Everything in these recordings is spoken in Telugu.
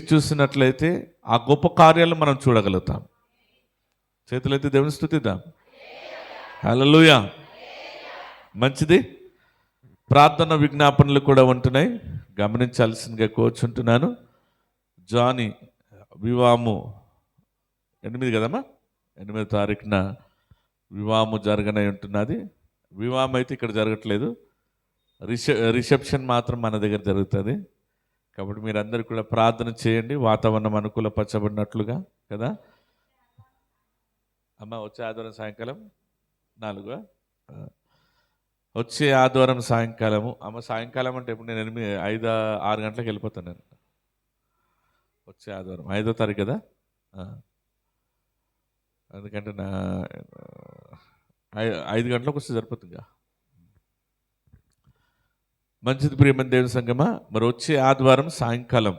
చూసినట్లయితే ఆ గొప్ప కార్యాలు మనం చూడగలుగుతాం. చేతులైతే దేవుని స్తుతిద్దాం. హల్లెలూయా. మంచిది. ప్రార్థన విజ్ఞాపనలు కూడా ఉంటున్నాయి, గమనించాల్సిందిగా కోరుచుంటున్నాను. జానీ వివాహము 8 కదమ్మా, 8వ తారీఖున వివాహము జరగనై ఉంటున్నది. వివాహం అయితే ఇక్కడ జరగట్లేదు, రిసెప్షన్ మాత్రం మన దగ్గర జరుగుతుంది. కాబట్టి మీరందరూ కూడా ప్రార్థన చేయండి, వాతావరణం అనుకూలపరచబడినట్లుగా కదా. అమ్మ వచ్చే ఆదివారం సాయంకాలం 4 వచ్చే ఆదివారం సాయంకాలము. అమ్మ సాయంకాలం అంటే ఇప్పుడు నేను 5-6 గంటలకు వెళ్ళిపోతాను. నేను వచ్చే ఆదివారం 5వ తారీఖు కదా, ఎందుకంటే 5 గంటలకు వస్తే సరిపోతుందిగా. మంచిది ప్రియమైన దేవుని సంగమా. మరి వచ్చే ఆదివారం సాయంకాలం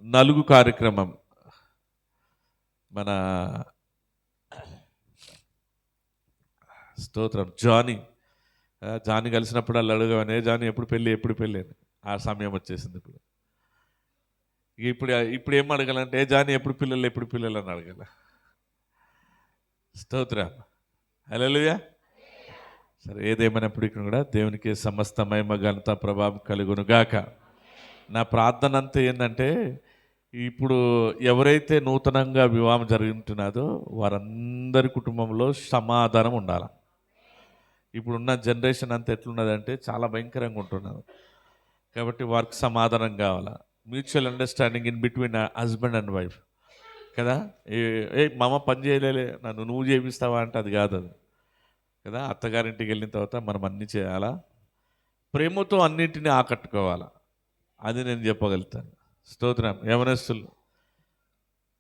4 కార్యక్రమం మన స్తోత్రం జానీ కలిసినప్పుడు వాళ్ళు అడగగానే జానీ ఎప్పుడు పెళ్ళి అని ఆ సమయం వచ్చేసింది. ఇప్పుడు ఏం అడగాలంటే జానీ ఎప్పుడు పిల్లలు అని అడగాల. స్తోత్రం. హల్లెలూయా. సరే, ఏదేమైనప్పటికీ కూడా దేవునికి సమస్త మహిమ ఘనత ప్రభావం కలుగును గాక. నా ప్రార్థన అంతా ఏంటంటే, ఇప్పుడు ఎవరైతే నూతనంగా వివాహం జరుగుతున్నదో వారందరి కుటుంబంలో సమాధానం ఉండాలి. ఇప్పుడున్న జనరేషన్ అంతా ఎట్లున్నదంటే చాలా భయంకరంగా ఉంటున్నారు. కాబట్టి వారికి సమాధానం కావాలా, mutual understanding in between husband and wife కదా. మామ పని చేయలే, నువ్వు చేపిస్తావా అంటే అది కాదు, అది కదా. అత్తగారింటికి వెళ్ళిన తర్వాత మనం అన్నీ చేయాలా, ప్రేమతో అన్నింటినీ ఆకట్టుకోవాలా, అది నేను చెప్పగలుగుతాను. స్తోత్రం. యవనస్తులు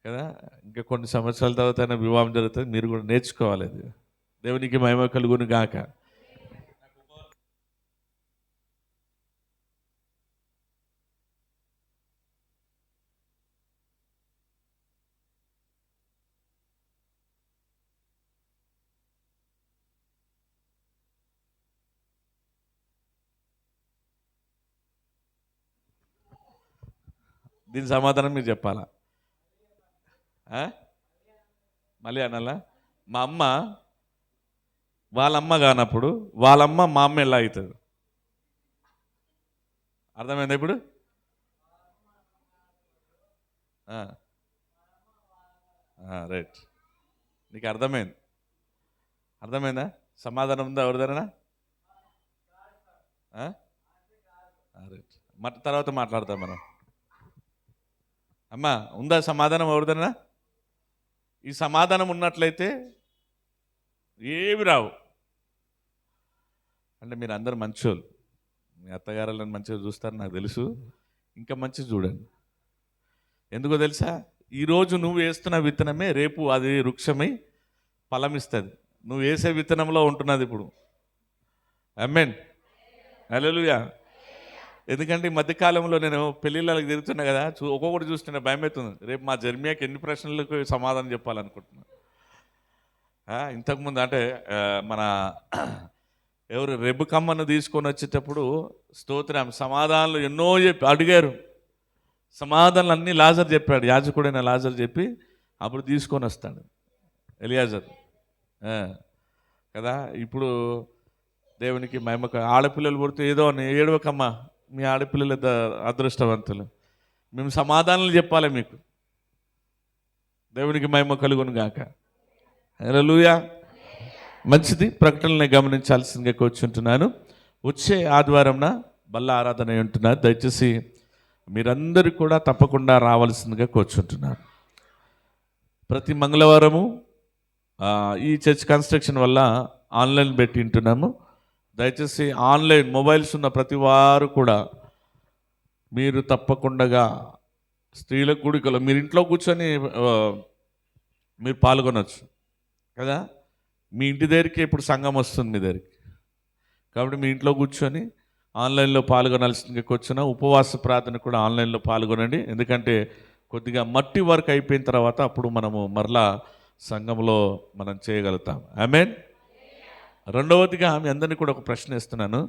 కదా, ఇంకా కొన్ని సంవత్సరాల తర్వాత వివాహం జరుగుతుంది, మీరు కూడా నేర్చుకోవాలి. అది దేవునికి మహిమ కలుగును గాక. దీని సమాధానం మీరు చెప్పాలా, మళ్ళీ అనాలా? మా అమ్మ వాళ్ళమ్మ కానప్పుడు వాళ్ళమ్మ మా అమ్మ ఎలా అవుతుంది? అర్థమైందా ఇప్పుడు? రైట్, నీకు అర్థమైందా? సమాధానం ఉందా ఎవరిదైనా? రైట్, తర్వాత మాట్లాడతాం మనం. అమ్మా ఉందా సమాధానం ఎవరిదైనా? ఈ సమాధానం ఉన్నట్లయితే ఏమి రావు. అంటే మీరు అందరు మంచోళ్ళు, మీ అత్తగారులను మంచిగా చూస్తారు నాకు తెలుసు, ఇంకా మంచిగా చూడండి. ఎందుకో తెలుసా? ఈరోజు నువ్వు వేస్తున్న విత్తనమే రేపు అది వృక్షమై ఫలమిస్తుంది. నువ్వు వేసే విత్తనంలో ఉంటున్నది ఇప్పుడు. ఆమేన్. హల్లెలూయా. ఎందుకంటే ఈ మధ్యకాలంలో నేను పెళ్ళిళ్ళకి తిరుగుతున్నా కదా, ఒక్కొక్కటి చూస్తున్నా భయం అవుతుంది. రేపు మా జర్మియాకి ఎన్ని ప్రశ్నలకు సమాధానం చెప్పాలనుకుంటున్నా. ఇంతకుముందు అంటే మన ఎవరు రెబ్బకమ్మను తీసుకొని వచ్చేటప్పుడు స్తోత్రం సమాధానాలు ఎన్నో అడిగారు. సమాధానాలు అన్నీ లాజర్ చెప్పాడు, యాజకుడైన లాజర్ చెప్పి అప్పుడు తీసుకొని వస్తాడు ఎలియాజర్ కదా. ఇప్పుడు దేవునికి మహిమ. ఆడపిల్లలు పుడితే ఏదో అని ఏడవకమ్మా, మీ ఆడపిల్లలు అదృష్టవంతులు, మేము సమాధానాలు చెప్పాలి మీకు. దేవునికి మహిమ కలుగును గాక. హల్లెలూయా. మంచిది. ప్రకటనని గమనించాల్సిందిగా కూర్చుంటున్నాను. వచ్చే ఆదివారంన బల్ల ఆరాధన ఉంటున్నారు. దయచేసి మీరందరూ కూడా తప్పకుండా రావాల్సిందిగా కూర్చుంటున్నాను. ప్రతి మంగళవారము ఈ చర్చ్ కన్స్ట్రక్షన్ వల్ల ఆన్లైన్ పెట్టి ఉంటున్నాము. దయచేసి ఆన్లైన్ మొబైల్స్ ఉన్న ప్రతి వారు కూడా మీరు తప్పకుండా స్త్రీల కూడికలో మీరు ఇంట్లో కూర్చొని మీరు పాల్గొనవచ్చు కదా. మీ ఇంటి దగ్గరికి ఇప్పుడు సంఘం వస్తుంది మీ దగ్గరికి, కాబట్టి మీ ఇంట్లో కూర్చొని ఆన్లైన్లో పాల్గొనాల్సిందిగా కూర్చున్న ఉపవాస ప్రార్థన కూడా ఆన్లైన్లో పాల్గొనండి. ఎందుకంటే కొద్దిగా మట్టి వర్క్ అయిపోయిన తర్వాత అప్పుడు మనము మరలా సంఘంలో మనం చేయగలుగుతాం. ఆమేన్. రెండవదిగా మీ అందరినీ కూడా ఒక ప్రశ్న ఇస్తున్నాను.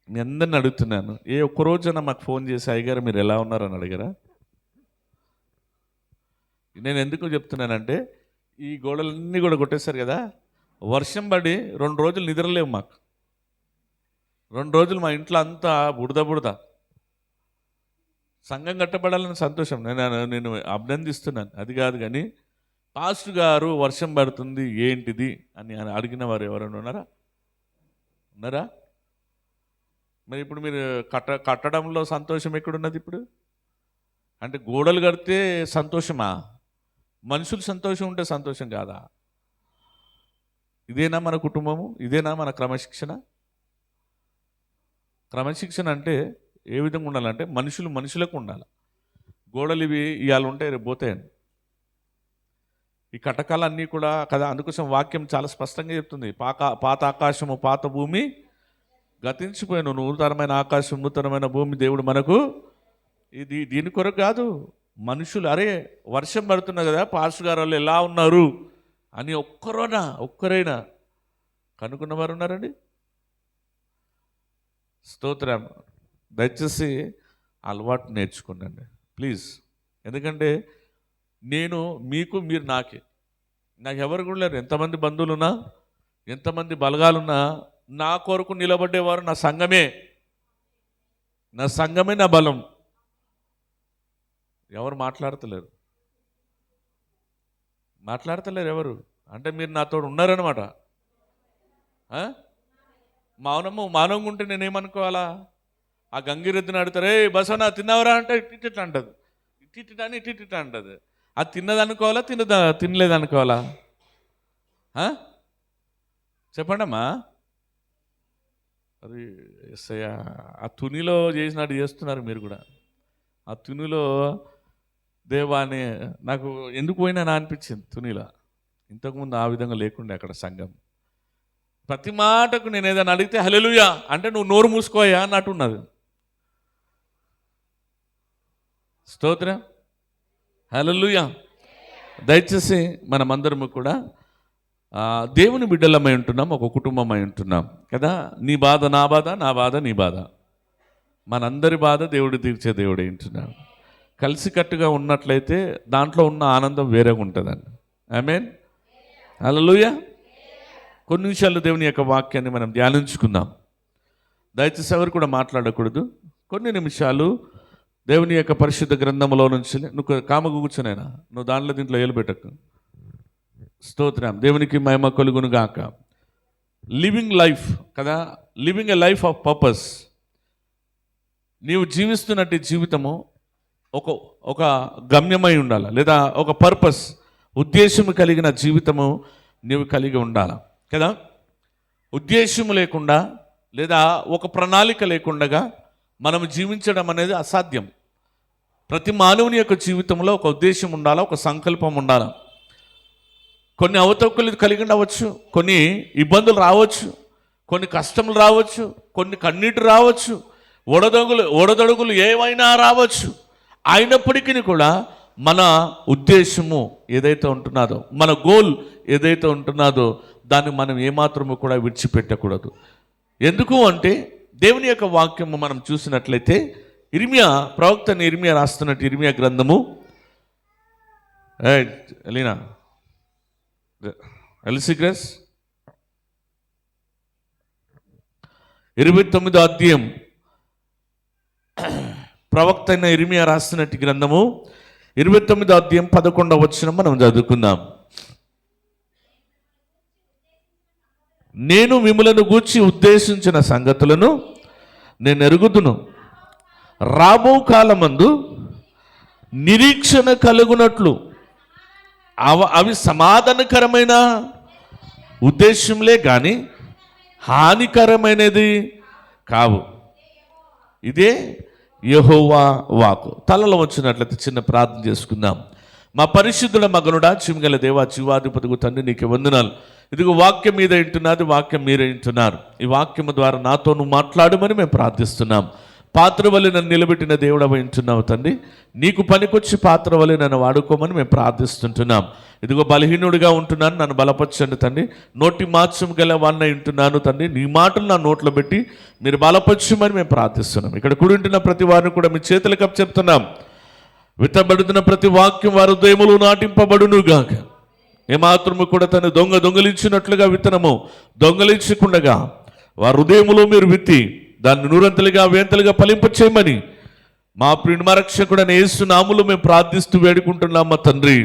మీ అందరిని అడుగుతున్నాను, ఏ ఒక్కరోజైనా మాకు ఫోన్ చేసి అయ్యగారు మీరు ఎలా ఉన్నారని అడిగారా? నేను ఎందుకు చెప్తున్నానంటే ఈ గోడలన్నీ కూడా కొట్టేశారు కదా, వర్షం పడి 2 రోజులు నిద్రలేవు మాకు. 2 రోజులు మా ఇంట్లో అంతా బుడద. సంఘం కట్టబడాలని సంతోషం, నేను అభినందిస్తున్నాను, అది కాదు. కానీ పాస్టర్ గారు వర్షం పడుతుంది ఏంటిది అని అడిగిన వారు ఎవరైనా ఉన్నారా? మరి ఇప్పుడు మీరు కట్టడంలో సంతోషం ఎక్కడున్నది? ఇప్పుడు అంటే గోడలు కడితే సంతోషమా? మనుషులు సంతోషం ఉంటే సంతోషం కాదా? ఇదేనా మన కుటుంబము? ఇదేనా మన క్రమశిక్షణ? క్రమశిక్షణ అంటే ఏ విధంగా ఉండాలంటే మనుషులకు ఉండాలి. గోడలు ఇవి ఇవాళ ఉంటాయి, రేపు పోతాయండి. ఈ కటకాలన్నీ కూడా కదా. అందుకోసం వాక్యం చాలా స్పష్టంగా చెప్తుంది, పాత ఆకాశము పాత భూమి గతించిపోయాను, నూతనమైన ఆకాశం నూతనమైన భూమి దేవుడు మనకు. దీని కొరకు కాదు, మనుషులు అరే వర్షం పడుతున్నా కదా పాస్టర్ గారు వాళ్ళు ఎలా ఉన్నారు అని ఒక్కరైనా కనుక్కున్నవారు ఉన్నారండి? స్తోత్రం. దయచేసి అలవాటు నేర్చుకోండి ప్లీజ్. ఎందుకంటే నేను మీకు, మీరు నాకే. నాకు ఎవరు కూడా లేరు. ఎంతమంది బంధువులున్నా, ఎంతమంది బలగాలున్నా, నా కొరకు నిలబడేవారు నా సంఘమే నా బలం. ఎవరు మాట్లాడతలేరు ఎవరు అంటే మీరు నాతో ఉన్నారనమాట. మౌనంగా ఉంటే నేనేమనుకోవాలా? ఆ గంగిరెద్దుని అడుగుతారు, ఏ బసవనా తిన్నావరా అంటే ఇట్టిట్లా అంటది, ఇట్టిట్లా అంటది. అది తిన్నదనుకోవాలా తినలేదనుకోవాలా? చెప్పండమ్మా. అది ఆ తునిలో చేసినట్టు చేస్తున్నారు మీరు కూడా. ఆ తునిలో దేవాన్ని నాకు ఎందుకు పోయినా అనిపించింది. తునిలో ఇంతకుముందు ఆ విధంగా లేకుండే అక్కడ సంఘం. ప్రతి మాటకు నేను ఏదైనా అడిగితే హల్లెలూయా అంటే నువ్వు నోరు మూసుకోయా అన్నట్టున్నది. స్తోత్రం, హల్లెలూయా. దయచేసి మనమందరము కూడా దేవుని బిడ్డలమై ఉంటున్నాం, ఒక కుటుంబమై ఉంటున్నాం కదా. నీ బాధ నా బాధ, నా బాధ నీ బాధ, మనందరి బాధ దేవుడు తీర్చే దేవుడే ఉంటున్నాడు. కలిసికట్టుగా ఉన్నట్లయితే దాంట్లో ఉన్న ఆనందం వేరేగా ఉంటుందండి. ఆమేన్, హల్లెలూయా. కొన్ని నిమిషాలు దేవుని యొక్క వాక్యాన్ని మనం ధ్యానించుకుందాం. దయచేసి ఎవరు కూడా మాట్లాడకూడదు. కొన్ని నిమిషాలు దేవుని యొక్క పరిశుద్ధ గ్రంథంలో నుంచి నువ్వు కామకు కూర్చునైనా నువ్వు దీంట్లో ఏలుపెట్టకు. స్తోత్రం, దేవునికి మహిమ కలుగును గాక. లివింగ్ లైఫ్ కదా, living a life of purpose. నీవు జీవిస్తున్నట్టు జీవితము ఒక గమ్యమై ఉండాలి, లేదా ఒక పర్పస్, ఉద్దేశం కలిగిన జీవితము నీవు కలిగి ఉండాలి కదా. ఉద్దేశం లేకుండా లేదా ఒక ప్రణాళిక లేకుండా మనం జీవించడం అనేది అసాధ్యం. ప్రతి మానవుని యొక్క జీవితంలో ఒక ఉద్దేశం ఉండాలి, ఒక సంకల్పం ఉండాలి. కొన్ని అవతక్కులు కలిగి ఉండవచ్చు, కొన్ని ఇబ్బందులు రావచ్చు, కొన్ని కష్టములు రావచ్చు, కొన్ని కన్నీటి రావచ్చు, ఒడదొడుగులు ఏవైనా రావచ్చు. అయినప్పటికీ కూడా మన ఉద్దేశము ఏదైతే ఉంటున్నదో, మన గోల్ ఏదైతే ఉంటున్నదో దాన్ని మనం ఏమాత్రము కూడా విడిచిపెట్టకూడదు. ఎందుకు అంటే దేవుని యొక్క వాక్యము మనం చూసినట్లయితే ప్రవక్త ఇర్మియా రాస్తున్నట్టు ఇర్మియా గ్రంథము ఎలీనా ఎలిసిగ్రెస్ 29వ అధ్యాయం ప్రవక్త అయిన ఇర్మియా రాస్తున్నట్టు గ్రంథము 29వ అధ్యాయం 11వ వచనం మనం చదువుకుందాం. నేను మిమ్ములను గూర్చి ఉద్దేశించిన సంగతులను నేను ఎరుగుదును, రాబో కాలమందు నిరీక్షణ కలుగునట్లు అవి సమాధానకరమైన ఉద్దేశంలే కానీ హానికరమైనది కావు. ఇదే యెహోవా వాక్కు. తలలో వచ్చినట్లయితే చిన్న ప్రార్థన చేసుకుందాం. మా పరిశుద్ధుల మగనుడా, చిమిగల దేవా, జీవాధిపతికు తండ్రి నీకు వందనాలు. ఇదిగో వాక్యం మీద వింటున్నది, వాక్యం మీరే వింటున్నారు. ఈ వాక్యం ద్వారా నాతో నువ్వు మాట్లాడమని మేము ప్రార్థిస్తున్నాం. పాత్ర వలె నన్ను నిలబెట్టిన దేవుడవై ఉంటున్నావు తండ్రి. నీకు పనికొచ్చి పాత్ర వలె నన్ను వాడుకోమని మేము ప్రార్థిస్తుంటున్నాం. ఇదిగో బలహీనుడిగా ఉంటున్నాను, నన్ను బలపరచండి తండ్రి. నోటి మాత్సం గల వాడినై ఉంటున్నాను తండ్రి. నీ మాటలు నా నోట్లో పెట్టి మీరు బలపరచమని మేము ప్రార్థిస్తున్నాం. ఇక్కడ కూడింటున్న ప్రతి వారిని కూడా మీ చేతులకు అప్పచెప్తున్నాం. విత్తబడుతున్న ప్రతి వాక్యం వారి హృదయములు నాటింపబడును గాక. ఏమాత్రము కూడా తను దొంగలించినట్లుగా విత్తనము దొంగలించకుండగా వారి హృదయములో మీరు విత్తి దాన్ని నూరంతలుగా వేంతలుగా ఫలింపచేయమని మా ప్రియ రక్షకుడైన యేసు నామములో మేము ప్రార్థిస్తూ వేడుకుంటున్నాం మా తండ్రి.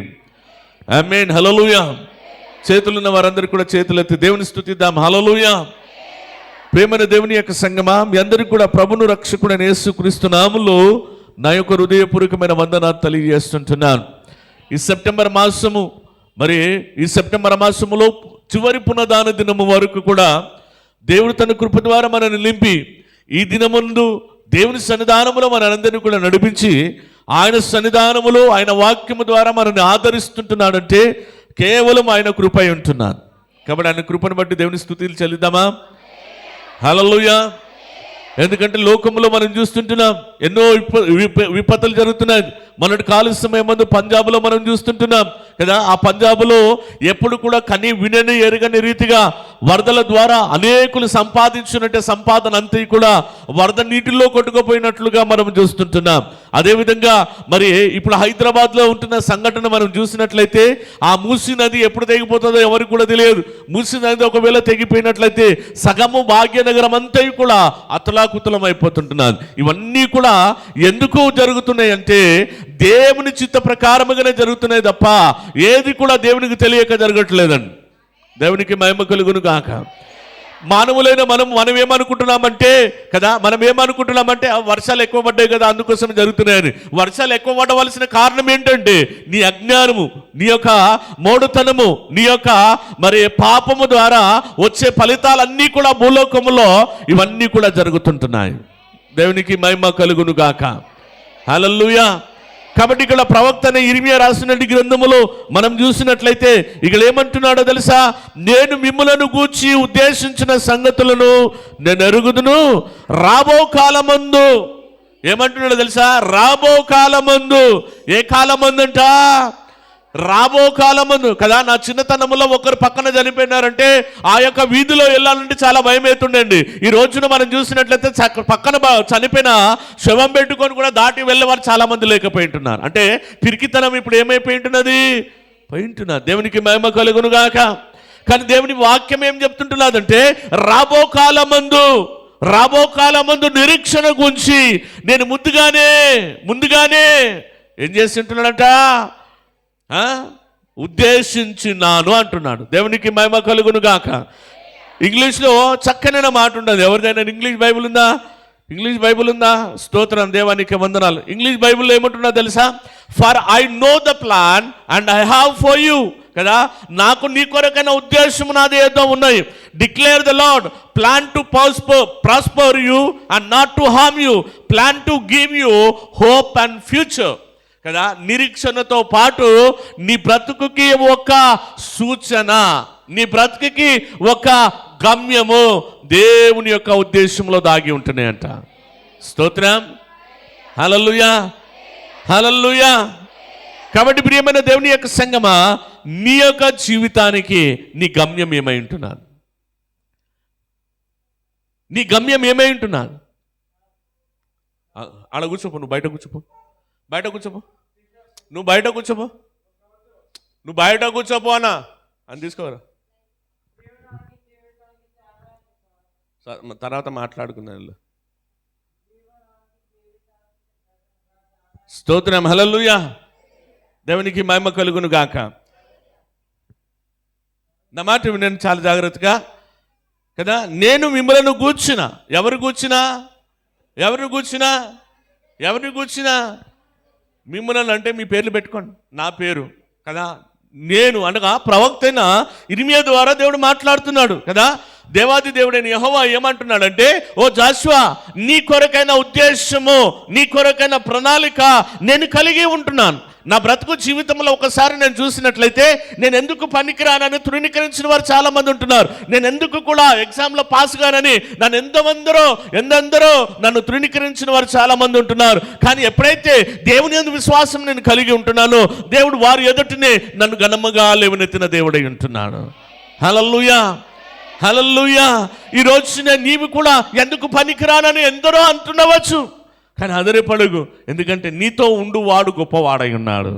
ఆమేన్. హల్లెలూయా. చేతులున్న వారందరూ కూడా చేతులెత్తి దేవుని స్తుతిద్దాం. హల్లెలూయా. ప్రేమైన దేవుని యొక్క సంగమా, మీ అందరికీ కూడా ప్రభును రక్షకుడైన యేసుక్రీస్తు నామములో నా యొక్క హృదయపూర్వకమైన వందనాలు తెలియజేస్తుంటున్నాను. ఈ సెప్టెంబర్ మాసములో చివరి పునదాన దినము వరకు కూడా దేవుడు తన కృప ద్వారా మనల్ని నింపి ఈ దినముందు దేవుని సన్నిధానములో మనందరినీ కూడా నడిపించి ఆయన సన్నిధానములో ఆయన వాక్యము ద్వారా మనల్ని ఆదరిస్తుంటున్నాడంటే కేవలం ఆయన కృప అయి ఉంటున్నాను. కాబట్టి ఆయన కృపను బట్టి దేవుని స్తుతులు చెల్లిద్దామా? హల్లెలూయా. ఎందుకంటే లోకంలో మనం చూస్తుంటున్నాం ఎన్నో విపత్తులు జరుగుతున్నాయి. మొన్నటి కాల సమయం ముందు పంజాబ్లో మనం చూస్తుంటున్నాం కదా. ఆ పంజాబ్లో ఎప్పుడు కూడా కని వినని ఎరగని రీతిగా వరదల ద్వారా అనేకులు సంపాదించినట్టే సంపాదన అంతా కూడా వరద నీటిలో కొట్టుకుపోయినట్లుగా మనం చూస్తుంటున్నాం. అదేవిధంగా మరి ఇప్పుడు హైదరాబాద్లో ఉంటున్న సంఘటన మనం చూసినట్లయితే ఆ మూసీ నది ఎప్పుడు తెగిపోతుందో ఎవరికి కూడా తెలియదు. మూసీ నది ఒకవేళ తెగిపోయినట్లయితే సగము భాగ్యనగరం అంతా కూడా అతలాకుతలం అయిపోతుంటున్నారు. ఇవన్నీ కూడా ఎందుకు జరుగుతున్నాయి అంటే దేవుని చిత్త ప్రకారముగానే జరుగుతున్నాయి తప్ప ఏది కూడా దేవునికి తెలియక జరగట్లేదండి. దేవునికి మహిమ కలుగును గాక. మానవులైన మనం ఏమనుకుంటున్నామంటే కదా, మనం ఏమనుకుంటున్నామంటే వర్షాలు ఎక్కువ పడ్డాయి కదా అందుకోసం జరుగుతున్నాయని. వర్షాలు ఎక్కువ పడవలసిన కారణం ఏంటంటే నీ అజ్ఞానము, నీ యొక్క మోడుతనము, నీ యొక్క మరి పాపము ద్వారా వచ్చే ఫలితాలన్నీ కూడా భూలోకములో ఇవన్నీ కూడా జరుగుతుంటున్నాయి. దేవునికి మహిమ కలుగును గాక. హల్లెలూయా. కాబట్టి ఇక్కడ ప్రవక్త ఇర్మియా రాసిన గ్రంథములో మనం చూసినట్లయితే ఇక్కడ ఏమంటున్నాడో తెలుసా? నేను మిమ్ములను గూర్చి ఉద్దేశించిన సంగతులను నేను ఎరుగుదును, రాబో కాలమందు. ఏమంటున్నాడో తెలుసా? రాబో కాలమందు. ఏ కాలమందంట? రాబో కాలమందు కదా. నా చిన్నతనంలో ఒకరు పక్కన చనిపోయినారంటే ఆ యొక్క వీధిలో వెళ్ళాలంటే చాలా భయం అవుతుండండి. ఈ రోజున మనం చూసినట్లయితే పక్కన చనిపోయిన శవం పెట్టుకొని కూడా దాటి వెళ్ళేవారు చాలా మంది లేకపోయి ఉంటున్నారు. అంటే పిరికితనం ఇప్పుడు ఏమైపోయి ఉంటున్నది? పోయింటున్నారు. దేవునికి మహిమ కలుగును గాక. కానీ దేవుని వాక్యం ఏం చెప్తుంటున్నదంటే రాబో కాలమందు నిరీక్షణ గురించి నేను ముందుగానే ఏం చేస్తుంటున్నాడంట? ఉద్దేశించినాను అంటున్నాడు. దేవునికి మహిమ కలుగును గాక. ఇంగ్లీష్లో చక్కనైన మాట ఉండదు. ఎవరిదైనా ఇంగ్లీష్ బైబిల్ ఉందా? స్తోత్రం, దేవానికి వందనాలు. ఇంగ్లీష్ బైబిల్లో ఏమంటున్నా తెలుసా? For I know the plan and I have for you కదా. నాకు నీ కొరకైన ఉద్దేశం నాది ఏదో ఉన్నాయి. Declare the lord, plan to prosper you and not to harm you, plan to give you hope and future కదా. నిరీక్షణతో పాటు నీ బ్రతుకుకి ఒక సూచన, నీ బ్రతుకుకి ఒక గమ్యము దేవుని యొక్క ఉద్దేశంలో దాగి ఉంటున్నాయంట. స్తోత్రం. హల్లెలూయా. హల్లెలూయా. కాబట్టి ప్రియమైన దేవుని యొక్క సంగమా, నీ యొక్క జీవితానికి నీ గమ్యం ఏమై ఉంటున్నాను? నీ గమ్యం ఏమై ఉంటున్నాను? ఆడ కూర్చోపో, నువ్వు బయట కూర్చోపో. నువ్వు బయట కూర్చోపో అన్నా అని తీసుకోరా. తర్వాత మాట్లాడుకున్నాను. స్తోత్రం. హల్లెలూయా. దేవునికి మహిమ కలుగును గాక. నా మాట వినండి చాలా జాగ్రత్తగా కదా. నేను మిమ్మల్ని గూర్చిన, ఎవరు గూర్చినా మిమ్మల్ని అంటే మీ పేర్లు పెట్టుకోండి, నా పేరు కదా. నేను అనగా ప్రవక్త అయిన ఇర్మియా ద్వారా దేవుడు మాట్లాడుతున్నాడు కదా. దేవాది దేవుడైన యెహోవా ఏమంటున్నాడంటే, ఓ జాషువా, నీ కొరకైన ఉద్దేశము, నీ కొరకైన ప్రణాళిక నేను కలిగి ఉంటున్నాను. నా బ్రతుకు జీవితంలో ఒకసారి నేను చూసినట్లయితే నేను ఎందుకు పనికిరానని తృణీకరించిన వారు చాలా మంది ఉంటున్నారు. నేను ఎందుకు కూడా ఎగ్జామ్లో పాస్ కానని నన్ను ఎందెందరో నన్ను తృణీకరించిన వారు చాలా మంది ఉంటున్నారు. కానీ ఎప్పుడైతే దేవుని యందు విశ్వాసం నేను కలిగి ఉంటున్నానో దేవుడు వారి ఎదుటనే నన్ను ఘనముగా లేవనెత్తిన దేవుడై ఉంటున్నాడు. హల్లెలూయా, హల్లెలూయా. ఈ రోజున నీవు కూడా ఎందుకు పనికిరానని ఎందరో అంటున్నవచ్చు, కానీ అదరిపడుగు. ఎందుకంటే నీతో ఉండువాడు గొప్పవాడై ఉన్నాడు.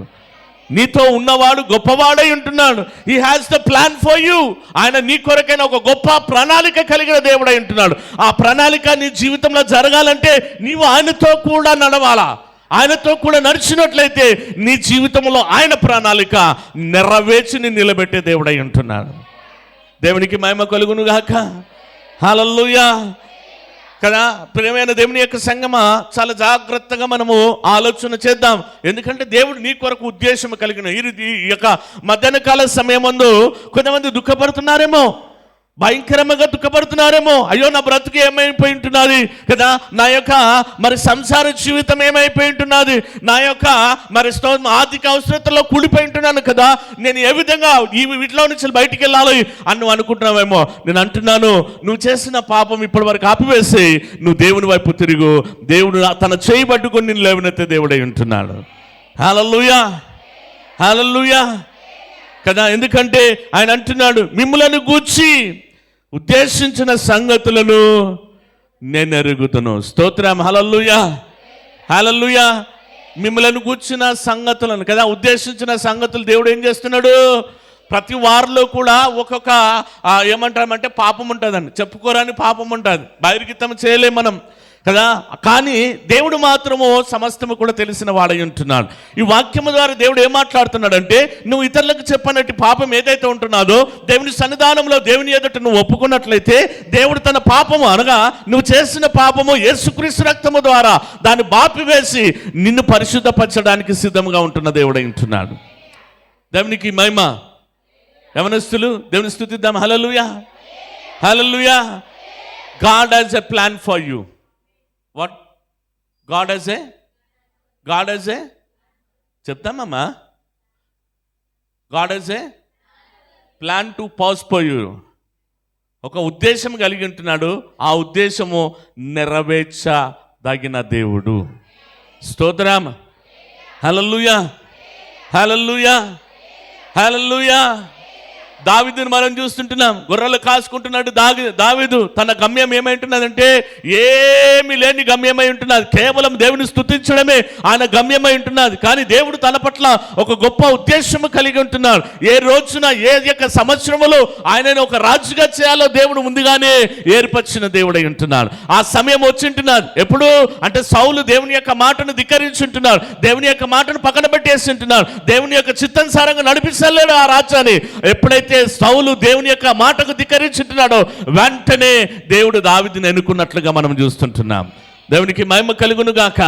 నీతో ఉన్నవాడు గొప్పవాడై ఉంటున్నాడు. He has the plan for you. ఆయన నీ కొరకైన ఒక గొప్ప ప్రణాళిక కలిగిన దేవుడై ఉంటున్నాడు. ఆ ప్రణాళిక నీ జీవితంలో జరగాలంటే నీవు ఆయనతో కూడా నడవాలా. ఆయనతో కూడా నడిచినట్లయితే నీ జీవితంలో ఆయన ప్రణాళిక నెరవేర్చి నిలబెట్టే దేవుడై ఉంటున్నాడు. దేవునికి మహిమ కలుగును గాక. హల్లెలూయా. కదా ప్రియమైన దేవుని యొక్క సంగమా, చాలా జాగ్రత్తగా మనము ఆలోచన చేద్దాం. ఎందుకంటే దేవుడు నీ కొరకు ఉద్దేశం కలిగిన ఈ యొక్క మధ్యాహ్న కాల సమయమందు కొంతమంది దుఃఖపడుతున్నారేమో, భయంకరంగా దుఃఖపడుతున్నారేమో. అయ్యో నా బ్రతుకు ఏమైపోయి ఉంటున్నది కదా, నా యొక్క మరి సంసార జీవితం ఏమైపోయి ఉంటున్నది, నా యొక్క మరి ఆర్థిక అవసరతలో కూలిపోయి ఉంటున్నాను కదా, నేను ఏ విధంగా వీటిలో నుంచి బయటికి వెళ్ళాలి అని నువ్వు అనుకుంటున్నావేమో. నేను అంటున్నాను, నువ్వు చేసిన పాపం ఇప్పటి వరకు ఆపివేసి నువ్వు దేవుని వైపు తిరుగు. దేవుడు తన చేయి పట్టుకొని నేను లేవనెత్తే దేవుడై ఉంటున్నాడు. హల్లెలూయా, హల్లెలూయా కదా. ఎందుకంటే ఆయన అంటున్నాడు, మిమ్ములను గూర్చి ఉద్దేశించిన సంగతులను నేను ఎరుగుతును. స్తోత్రం. హల్లెలూయా, హల్లెలూయా. మిమ్ములను గూర్చిన సంగతులను కదా, ఉద్దేశించిన సంగతులు దేవుడు ఏం చేస్తున్నాడు, ప్రతి వారిలో కూడా ఒక్కొక్క ఏమంటామంటే పాపం ఉంటుందండి. చెప్పుకోరాని పాపం ఉంటుంది, బహిర్గతం చేయలేం మనం కదా. కానీ దేవుడు మాత్రము సమస్తము కూడా తెలిసిన వాడై ఉంటున్నాడు. ఈ వాక్యము ద్వారా దేవుడు ఏం మాట్లాడుతున్నాడంటే, నువ్వు ఇతరులకు చెప్పనట్టు పాపం ఏదైతే ఉంటున్నాదో దేవుని సన్నిధానంలో దేవుని ఎదుట నువ్వు ఒప్పుకున్నట్లయితే దేవుడు తన పాపము అనగా నువ్వు చేసిన పాపము యేసుక్రీస్తు రక్తము ద్వారా దాన్ని బాపివేసి నిన్ను పరిశుద్ధపరచడానికి సిద్ధంగా ఉంటున్న దేవుడై ఉంటున్నాడు. దేవునికి మహిమ. యవనస్తులు దేవుని స్తుతిద్దాం. హల్లెలూయా, హల్లెలూయా. God has a plan for you. What? God has a చెప్తామమ్మా. God has a plan to prosper you. ఒక ఉద్దేశం కలిగి ఉంటున్నాడు. ఆ ఉద్దేశము నెరవేర్చదగిన దేవుడు. స్తోత్రం. హల్లెలూయా, హల్లెలూయా, హల్లెలూయా. దావీదుని మనం చూస్తుంటున్నాం, గొర్రెలు కాసుకుంటున్నాడు దావీదు. తన గమ్యం ఏమైంటున్నదంటే ఏమీ లేని గమ్యమై ఉంటున్నది, కేవలం దేవుని స్తుతించడమే ఆయన గమ్యమై ఉంటున్నది. కానీ దేవుడు తన పట్ల ఒక గొప్ప ఉద్దేశము కలిగి ఉంటున్నాడు. ఏ రోజున ఏ యొక్క సంవత్సరములో ఆయనను ఒక రాజుగా చేయాలో దేవుడు ముందుగానే ఏర్పరిచిన దేవుడై ఉంటున్నాడు. ఆ సమయం వచ్చింటున్నాడు. ఎప్పుడు అంటే సౌలు దేవుని యొక్క మాటను ధిక్కరించుంటున్నాడు, దేవుని యొక్క మాటను పక్కన పెట్టేస్తుంటున్నాడు, దేవుని యొక్క చిత్తానుసారంగా నడిపించలేడు ఆ రాజ్యాన్ని. ఎప్పుడైతే సౌలు దేవుని యొక్క మాటకు ధిక్కరించుంటున్నాడో వెంటనే దేవుడు దావీదుని ఎన్నుకున్నట్లుగా మనం చూస్తుంటున్నాం. దేవునికి మహిమ కలుగును గాక.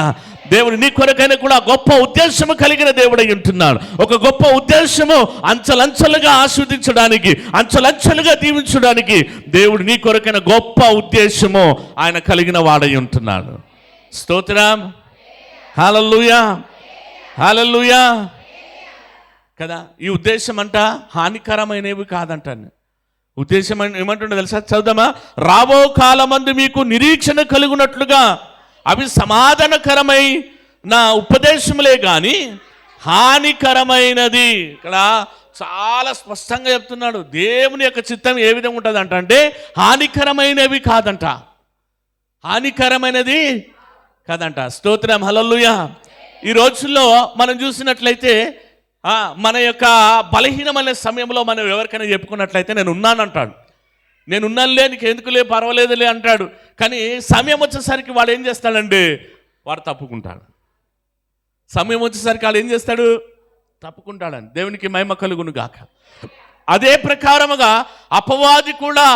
దేవుడు నీ కొరకైనా కూడా గొప్ప ఉద్దేశము కలిగిన దేవుడై ఉంటున్నాడు. ఒక గొప్ప ఉద్దేశము అంచెలంచెలుగా ఆస్వాదించడానికి, అంచెలంచెలుగా దీవించడానికి దేవుడు నీ కొరకైన గొప్ప ఉద్దేశము ఆయన కలిగిన వాడై ఉంటున్నాడు. స్తోత్రం. హల్లెలూయా, హల్లెలూయా కదా. ఈ ఉద్దేశం అంట హానికరమైనవి కాదంటాను. ఉద్దేశం ఏమంటుండో తెలుసా? చదువుదామా. రాబో కాలమందు మీకు నిరీక్షణ కలుగునట్లుగా అవి సమాధానకరమై నా ఉపదేశములే కానీ హానికరమైనది. ఇక్కడ చాలా స్పష్టంగా చెప్తున్నాడు. దేవుని యొక్క చిత్తం ఏ విధంగా ఉంటుంది అంటే హానికరమైనవి కాదంట, హానికరమైనది కాదంట. స్తోత్రం. హల్లెలూయా. ఈ రోజుల్లో మనం చూసినట్లయితే మన యొక్క బలహీనమైన సమయంలో మనం ఎవరికైనా చెప్పుకున్నట్లయితే నేను ఉన్నానంటాడు. నేను ఉన్నానులే, నీకు ఎందుకులే, పర్వాలేదులే అంటాడు. కానీ సమయం వచ్చేసరికి వాడు ఏం చేస్తాడంటే వాడు తప్పుకుంటాడు. సమయం వచ్చేసరికి వాడు ఏం చేస్తాడు? తప్పుకుంటాడని. దేవునికి మహిమ కలుగును గాక. అదే ప్రకారముగా అపవాది కూడా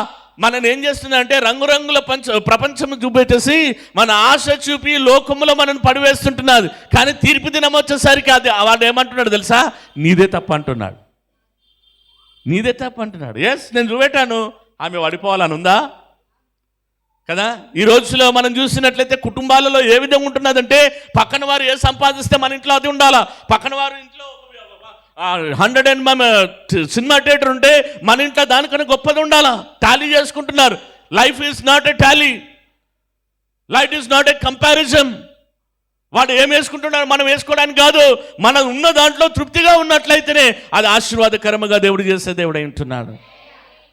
మనని ఏం చేస్తుందంటే రంగురంగుల ప్రపంచం చూపెట్టేసి మన ఆశ చూపి లోకములో మనల్ని పడివేస్తుంటున్నది. కానీ తీర్పు దినం వచ్చేసరికి అది వాడు ఏమంటున్నాడు తెలుసా? నీదే తప్పు అంటున్నాడు, నీదే తప్పు అంటున్నాడు. ఎస్, నేను చూపెట్టాను, ఆమె పడిపోవాలని ఉందా కదా. ఈ రోజులో మనం చూసినట్లయితే కుటుంబాలలో ఏ విధంగా ఉంటున్నదంటే పక్కన వారు ఏ సంపాదిస్తే మన ఇంట్లో అది ఉండాలా, పక్కన వారు ఇంట్లో 100 సినిమా థియేటర్ ఉంటే మన ఇంట్లో దానికన్నా గొప్పది ఉండాలా. టాలీ చేసుకుంటున్నారు. Life is not a Tally, life is not a comparison. వాడు ఏం వేసుకుంటున్నాడు మనం వేసుకోవడానికి కాదు. మనం ఉన్న దాంట్లో తృప్తిగా ఉన్నట్లయితేనే అది ఆశీర్వాదకరముగా దేవుడు చేసే దేవుడై ఉంటున్నాడు.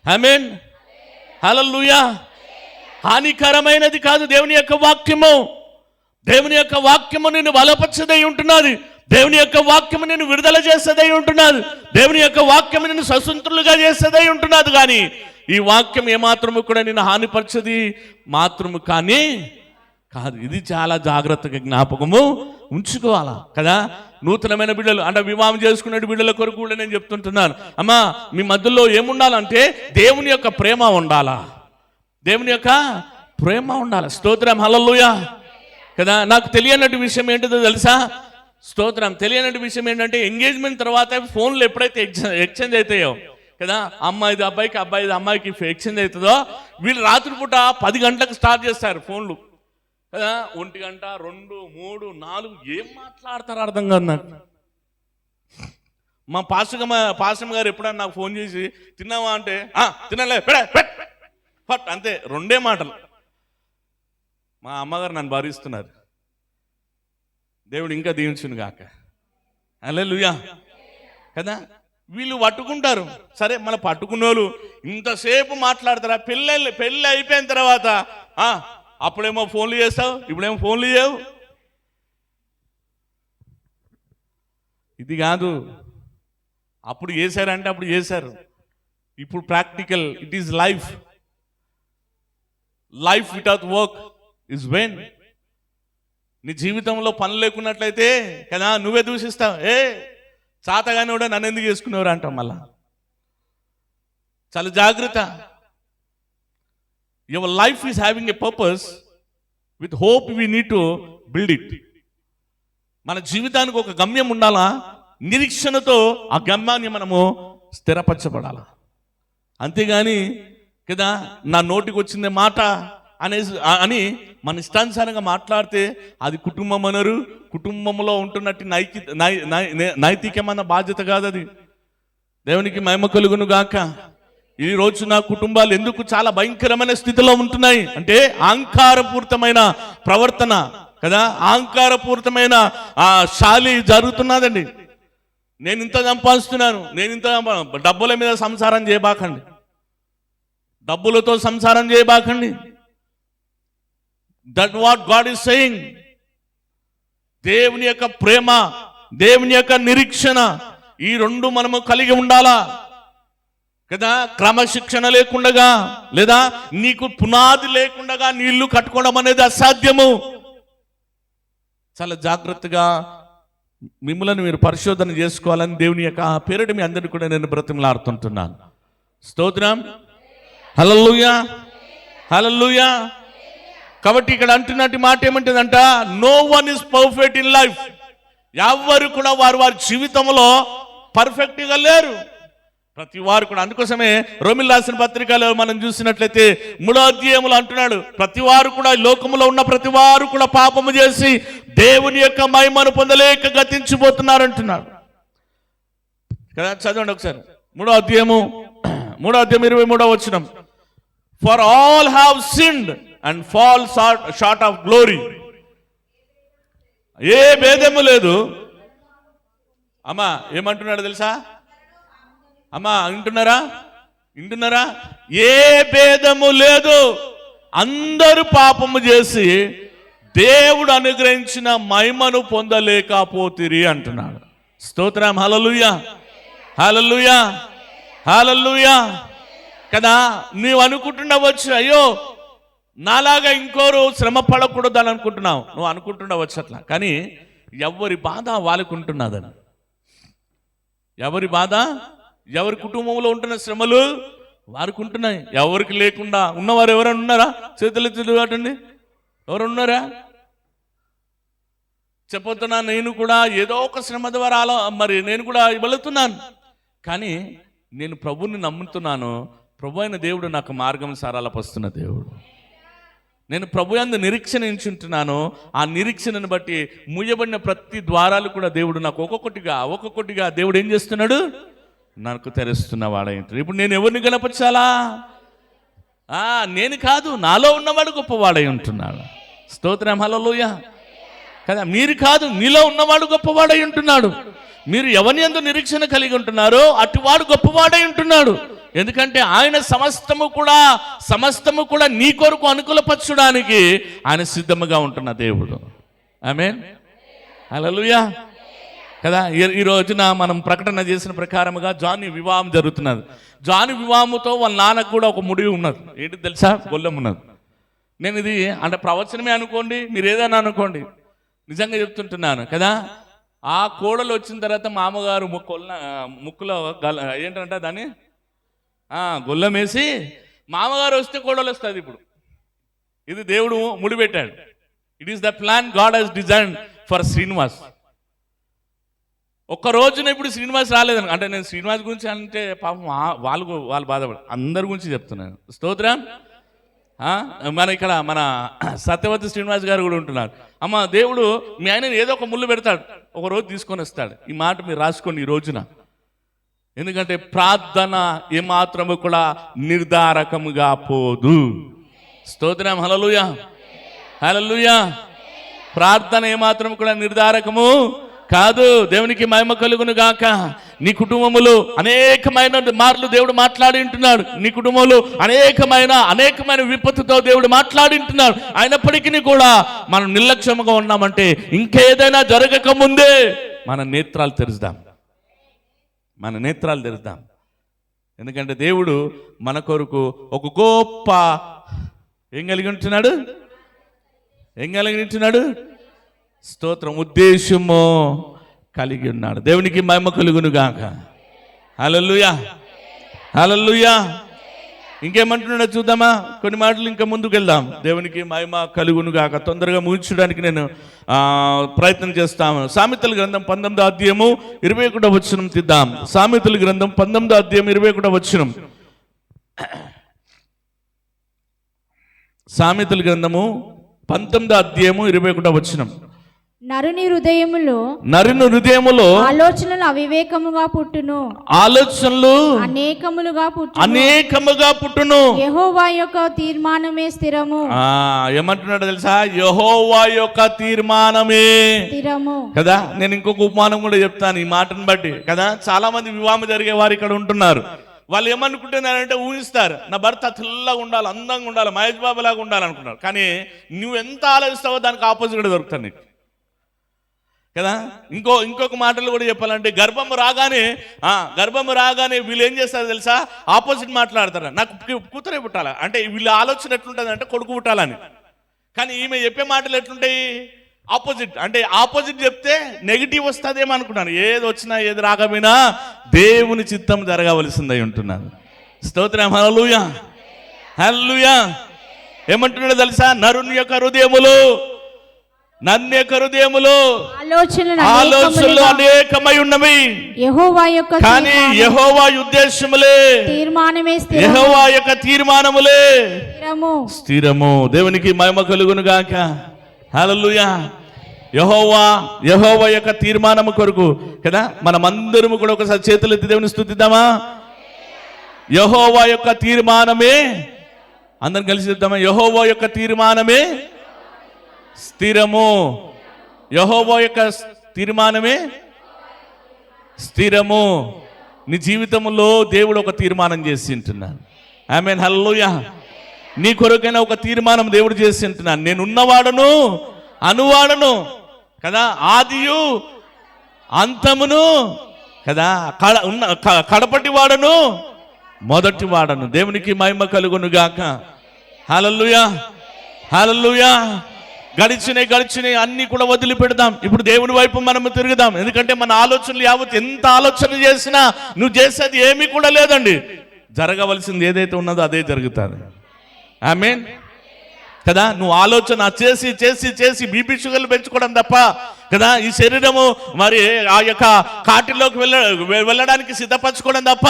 ఆమేన్, హల్లెలూయా. హానికరమైనది కాదు దేవుని యొక్క వాక్యము. దేవుని యొక్క వాక్యము నిన్ను బలపరిచేదై ఉంటున్నది. దేవుని యొక్క వాక్యము నిన్ను విడుదల చేసేదై ఉంటున్నది. దేవుని యొక్క వాక్యము నిన్ను స్వతంత్రులుగా చేసేదై ఉంటున్నది. కానీ ఈ వాక్యం ఏమాత్రము కూడా నిన్ను హానిపరిచేది మాత్రము కానీ కాదు. ఇది చాలా జాగ్రత్తగా జ్ఞాపకము ఉంచుకోవాలా కదా. నూతనమైన బిడ్డలు అంటే వివాహం చేసుకునే బిడ్డల కొరకు కూడా నేను చెప్తుంటున్నాను. అమ్మా, మీ మధ్యలో ఏముండాలంటే దేవుని యొక్క ప్రేమ ఉండాలా. దేవుని యొక్క ప్రేమ ఉండాలి. స్తోత్రం, హల్లెలూయా కదా. నాకు తెలియనట్టు విషయం ఏంటిదో తెలుసా? స్తోత్రం. తెలియనట్టు విషయం ఏంటంటే ఎంగేజ్మెంట్ తర్వాత ఫోన్లు ఎప్పుడైతే ఎక్స్చేంజ్ అవుతాయో కదా, అమ్మాయిది అబ్బాయికి, అబ్బాయిది అమ్మాయికి ఎక్స్చేంజ్ అవుతుందో, వీళ్ళు రాత్రిపూట 10 గంటలకు స్టార్ట్ చేస్తారు ఫోన్లు కదా. 1 గంట 2, 3, 4 ఏం మాట్లాడతారు అర్థం కాదు నాకు. మా పాస్టమ్ గారు ఎప్పుడన్నా నాకు ఫోన్ చేసి తిన్నావా అంటే తినలే ఫట్ అంతే, 2 మాటలు. మా అమ్మగారు నన్ను భరిస్తున్నారు. దేవుడు ఇంకా దీవించును గాక. హల్లెలూయా కదా. వీళ్ళు పట్టుకుంటారు. సరే, మన పట్టుకున్నోళ్ళు ఇంతసేపు మాట్లాడతారా? పెళ్ళి అయిపోయిన తర్వాత అప్పుడేమో ఫోన్లు చేస్తావు, ఇప్పుడేమో ఫోన్లు చేయవు. ఇది కాదు. అప్పుడు చేశారంటే అప్పుడు చేశారు. ఇప్పుడు practical. It is life. Life without work is when. నీ జీవితంలో పని లేకున్నట్లయితే కదా నువ్వే దూషిస్తావు. చాతగానే కూడా నన్ను ఎందుకు చేసుకునేవారు అంటాం. మళ్ళా చాలా జాగ్రత్త. Your life is having a purpose. With hope we need to build it. మన జీవితానికి ఒక గమ్యం ఉండాలా. నిరీక్షణతో ఆ గమ్యాన్ని మనము స్థిరపరచబడాలా. అంతేగాని కదా నా నోటికి వచ్చిందే మాట అని మన ఇష్టానుసారంగా మాట్లాడితే అది కుటుంబం అనరు. కుటుంబంలో ఉంటున్నట్టు నైతికమైన బాధ్యత కాదు అది. దేవునికి మహిమ కలుగును గాక. ఈ రోజు నా కుటుంబాలు ఎందుకు చాలా భయంకరమైన స్థితిలో ఉంటున్నాయి అంటే అహంకారపూరితమైన ప్రవర్తన కదా, అహంకారపూరితమైన శాలి జరుగుతున్నదండి. నేను ఇంత సంపాదిస్తున్నాను, నేను ఇంత డబ్బుల మీద సంసారం చేయబాకండి, డబ్బులతో సంసారం చేయబాకండి. That what God is saying. దేవుని యొక్క ప్రేమ, దేవుని యొక్క నిరీక్షణ, ఈ 2 మనము కలిగి ఉండాలా కదా. క్రమశిక్షణ లేకుండగా లేదా నీకు పునాది లేకుండగా నీళ్లు కట్టుకోవడం అనేది అసాధ్యము. చాలా జాగ్రత్తగా మిమ్మల్ని మీరు పరిశోధన చేసుకోవాలని దేవుని యొక్క పేరిట మీ అందరినీ కూడా నేను బ్రతిమలాడుతుంటున్నాను. స్తోత్రం, హల్లెలూయా, హల్లెలూయా. కాబట్టి ఇక్కడ అంటున్నట్టు మాట ఏమంటుందంట, no one is perfect in life. ఎవరు కూడా వారి జీవితంలో పర్ఫెక్ట్గా లేరు. ప్రతి వారు కూడా. అందుకోసమే రోమిల్ రాసిన పత్రికలో మనం చూసినట్లయితే 3వ అధ్యాయంలో అంటున్నాడు, ప్రతి వారు కూడా లోకములో ఉన్న ప్రతి వారు కూడా పాపము చేసి దేవుని యొక్క మహిమను పొందలేక గతించిపోతున్నారు అంటున్నాడు కదా. చదవండి ఒకసారి 3వ అధ్యాయం 23వ వచనం. For all have sinned and fall short of glory. ఏ భేదము లేదు. అమ్మా ఏమంటున్నాడు తెలుసా? అమ్మా వింటున్నారా? ఏ భేదము లేదు. అందరూ పాపము చేసి దేవుడు అనుగ్రహించిన మహిమను పొందలేకపోతిరి అంటున్నాడు. స్తోత్రం, హల్లెలూయా, హల్లెలూయా, హల్లెలూయా కదా. నీవు అనుకుంటుండవచ్చు, అయ్యో నాలాగా ఇంకోరు శ్రమ పడకూడదు అని అనుకుంటున్నావు. నువ్వు అనుకుంటుండవచ్చు అట్లా. కానీ ఎవరి బాధ వాళ్ళకు ఉంటున్నదని. ఎవరి బాధ, ఎవరి కుటుంబంలో ఉంటున్న శ్రమలు వారికి ఉంటున్నాయి. ఎవరికి లేకుండా ఉన్నవారు ఎవరైనా ఉన్నారా? చేతులు తిరగటండి. ఎవరు ఉన్నారా? చెప్పొద్దున్నా, నేను కూడా ఏదో ఒక శ్రమ ద్వారా మరి నేను కూడా వెళుతున్నాను. కానీ నేను ప్రభువుని నమ్ముతున్నాను. ప్రభు అయిన దేవుడు నాకు మార్గం సరళపరుస్తున్న దేవుడు. నేను ప్రభు యందు నిరీక్షణ ఉంచుంటున్నాను. ఆ నిరీక్షణను బట్టి మూయబడిన ప్రతి ద్వారాలు కూడా దేవుడు నాకు ఒక్కొక్కటిగా దేవుడు ఏం చేస్తున్నాడు, నాకు తెరుస్తున్న వాడైంటాడు. ఇప్పుడు నేను ఎవరిని గణపరచాలా? నేను కాదు, నాలో ఉన్నవాడు గొప్పవాడై ఉంటున్నాడు. స్తోత్రం, హల్లెలూయా. కదా, మీరు కాదు, మీలో ఉన్నవాడు గొప్పవాడై ఉంటున్నాడు. మీరు ఎవరి యందు నిరీక్షణ కలిగి ఉంటున్నారో అటువాడు గొప్పవాడై ఉంటున్నాడు. ఎందుకంటే ఆయన సమస్తము కూడా నీ కొరకు అనుకూలపరచడానికి ఆయన సిద్ధముగా ఉంటున్న దేవుడు. ఆమేన్, హల్లెలూయా. కదా, ఈ రోజున మనం ప్రకటన చేసిన ప్రకారముగా జానీ వివాహం జరుగుతున్నది. జానీ వివాహముతో వాళ్ళ నాన్నకు కూడా ఒక ముడి ఉన్నది. ఏంటి తెలుసా? గొల్లెం ఉన్నది. నేను ఇది అంటే ప్రవచనమే అనుకోండి, మీరు ఏదైనా అనుకోండి, నిజంగా చెప్తుంటున్నాను కదా. ఆ కోడలు వచ్చిన తర్వాత మామగారు ముక్కులో ఏంటంటే దాన్ని గొల్లెం వేసి మామగారు వస్తే కోడలు వస్తుంది. ఇప్పుడు ఇది దేవుడు ముడిపెట్టాడు. It is the plan God has design for Srinivas. ఒక్క రోజున ఇప్పుడు శ్రీనివాస్ రాలేదని అంటే నేను శ్రీనివాస్ గురించి అంటే పాపం వాళ్ళు బాధపడు, అందరి గురించి చెప్తున్నాను. స్తోత్రం. మన ఇక్కడ మన సత్యవతి శ్రీనివాస్ గారు కూడా ఉంటున్నారు. అమ్మ, దేవుడు మీ ఆయన ఏదో ఒక ముళ్ళు పెడతాడు, ఒక రోజు తీసుకొని వస్తాడు. ఈ మాట మీరు రాసుకోండి ఈ రోజున. ఎందుకంటే ప్రార్థన ఏమాత్రము కూడా నిర్ధారకముగా పోదు. స్తోత్రం, హల్లెలూయా, హల్లెలూయా. ప్రార్థన ఏమాత్రం కూడా నిర్ధారకము కాదు. దేవునికి మహిమ కలుగును గాక. నీ కుటుంబములు అనేకమైన మార్లు దేవుడు మాట్లాడి ఉంటున్నాడు. నీ కుటుంబంలో అనేకమైన విపత్తుతో దేవుడు మాట్లాడి ఉంటున్నాడు. అయినప్పటికీ కూడా మనం నిర్లక్ష్యంగా ఉన్నామంటే ఇంకేదైనా జరగక ముందే మన నేత్రాలు తెరుద్దాం. ఎందుకంటే దేవుడు మన కొరకు ఒక గొప్ప ఏం కలిగి ఉంటున్నాడు? స్తోత్రం, ఉద్దేశము కలిగి ఉన్నాడు. దేవునికి మహిమ కలుగును గాక. హల్లెలూయా, హల్లెలూయా. ఇంకేమంటున్నాడో చూద్దామా? కొన్ని మాటలు ఇంకా ముందుకు వెళ్దాం. దేవునికి మహిమ కలుగును గాక. తొందరగా ముగించడానికి నేను ప్రయత్నం చేస్తాను. సామెతల గ్రంథం 19వ అధ్యాయము 21వ వచనం తీద్దాం. సామెతల గ్రంథం 19వ అధ్యాయం 21వ వచనం. సామెతల గ్రంథము 19వ అధ్యాయము 21వ వచనం. నరుని హృదయములో ఆలోచనలు అవివేకముగా పుట్టును, ఆలోచనలు అనేకముగా పుట్టును. యెహోవా యొక్క తీర్మానమే స్థిరము. ఏమంటున్నాడు తెలుసా? యెహోవా యొక్క తీర్మానమే స్థిరము. కదా, నేను ఇంకొక ఉపమానం కూడా చెప్తాను ఈ మాటను బట్టి. కదా, చాలా మంది వివాహం జరిగే వారు ఇక్కడ ఉంటున్నారు. వాళ్ళు ఏమనుకుంటున్నారంటే ఊహిస్తారు, నా భర్త తెల్లగా ఉండాలి, అందంగా ఉండాలి, మహేష్ బాబు లాగా ఉండాలనుకున్నారు. కానీ నువ్వు ఎంత ఆలోచిస్తావో దానికి ఆపోజిట్ కూడా దొరుకుతాను నీకు. కదా, ఇంకొక మాటలు కూడా చెప్పాలంటే గర్భము రాగానే వీళ్ళు ఏం చేస్తారు తెలుసా? ఆపోజిట్ మాట్లాడతారు. నాకు కూతురే పుట్టాలా అంటే వీళ్ళ ఆలోచన ఎట్లుంటుంది అంటే కొడుకు పుట్టాలని. కానీ ఈమె చెప్పే మాటలు ఎట్లుంటాయి? ఆపోజిట్. అంటే ఆపోజిట్ చెప్తే నెగిటివ్ వస్తుందేమో అనుకున్నాను. ఏది వచ్చినా ఏది రాకపోయినా దేవుని చిత్తం జరగవలసిందై ఉంటున్నాను. స్తోత్రం, హల్లెలూయా, హల్లెలూయా. ఏమంటున్నాడు తెలుసా? నరుని యొక్క హృదయములు ఆలోచనలు అనేకమై ఉన్నవి, కానీ యెహోవా ఉద్దేశములే యెహోవా యొక్క తీర్మానములే స్థిరము. దేవునికి మహిమ కలుగును గాక. హల్లెలూయా. యెహోవా యొక్క తీర్మానము కొరకు కదా మనమందరము కూడా ఒకసారి చేతులు ఎత్తి దేవుని స్తుతిద్దామా? యెహోవా యొక్క తీర్మానమే, అందరం కలిసి చెప్దామా? యెహోవా యొక్క తీర్మానమే స్థిరము. యెహోవా యొక్క తీర్మానమే స్థిరము. నీ జీవితంలో దేవుడు ఒక తీర్మానం చేసి ఉంటున్నాడు. ఆమేన్, హల్లెలూయా. నీ కొరకైనా ఒక తీర్మానం దేవుడు చేసి ఉంటున్నాను. నేను ఉన్నవాడను అనువాడను కదా, ఆదియు అంతమును కదా, కడపటి వాడను మొదటి వాడను. దేవునికి మహిమ కలుగును గాక. హల్లెలూయా, హల్లెలూయా. గడిచినాయి అన్ని కూడా వదిలిపెడదాం. ఇప్పుడు దేవుని వైపు మనము తిరుగుదాం. ఎందుకంటే మన ఆలోచనలు యావత్ ఎంత ఆలోచన చేసినా నువ్వు చేసేది ఏమీ కూడా లేదండి. జరగవలసింది ఏదైతే ఉన్నదో అదే జరుగుతుంది. ఆమేన్ కదా. నువ్వు ఆలోచన చేసి చేసి చేసి బీపీ షుగర్లు పెంచుకోవడం తప్ప కదా, ఈ శరీరము మరి ఆ యొక్క కాటిలోకి వెళ్ళడానికి సిద్ధపరచుకోవడం తప్ప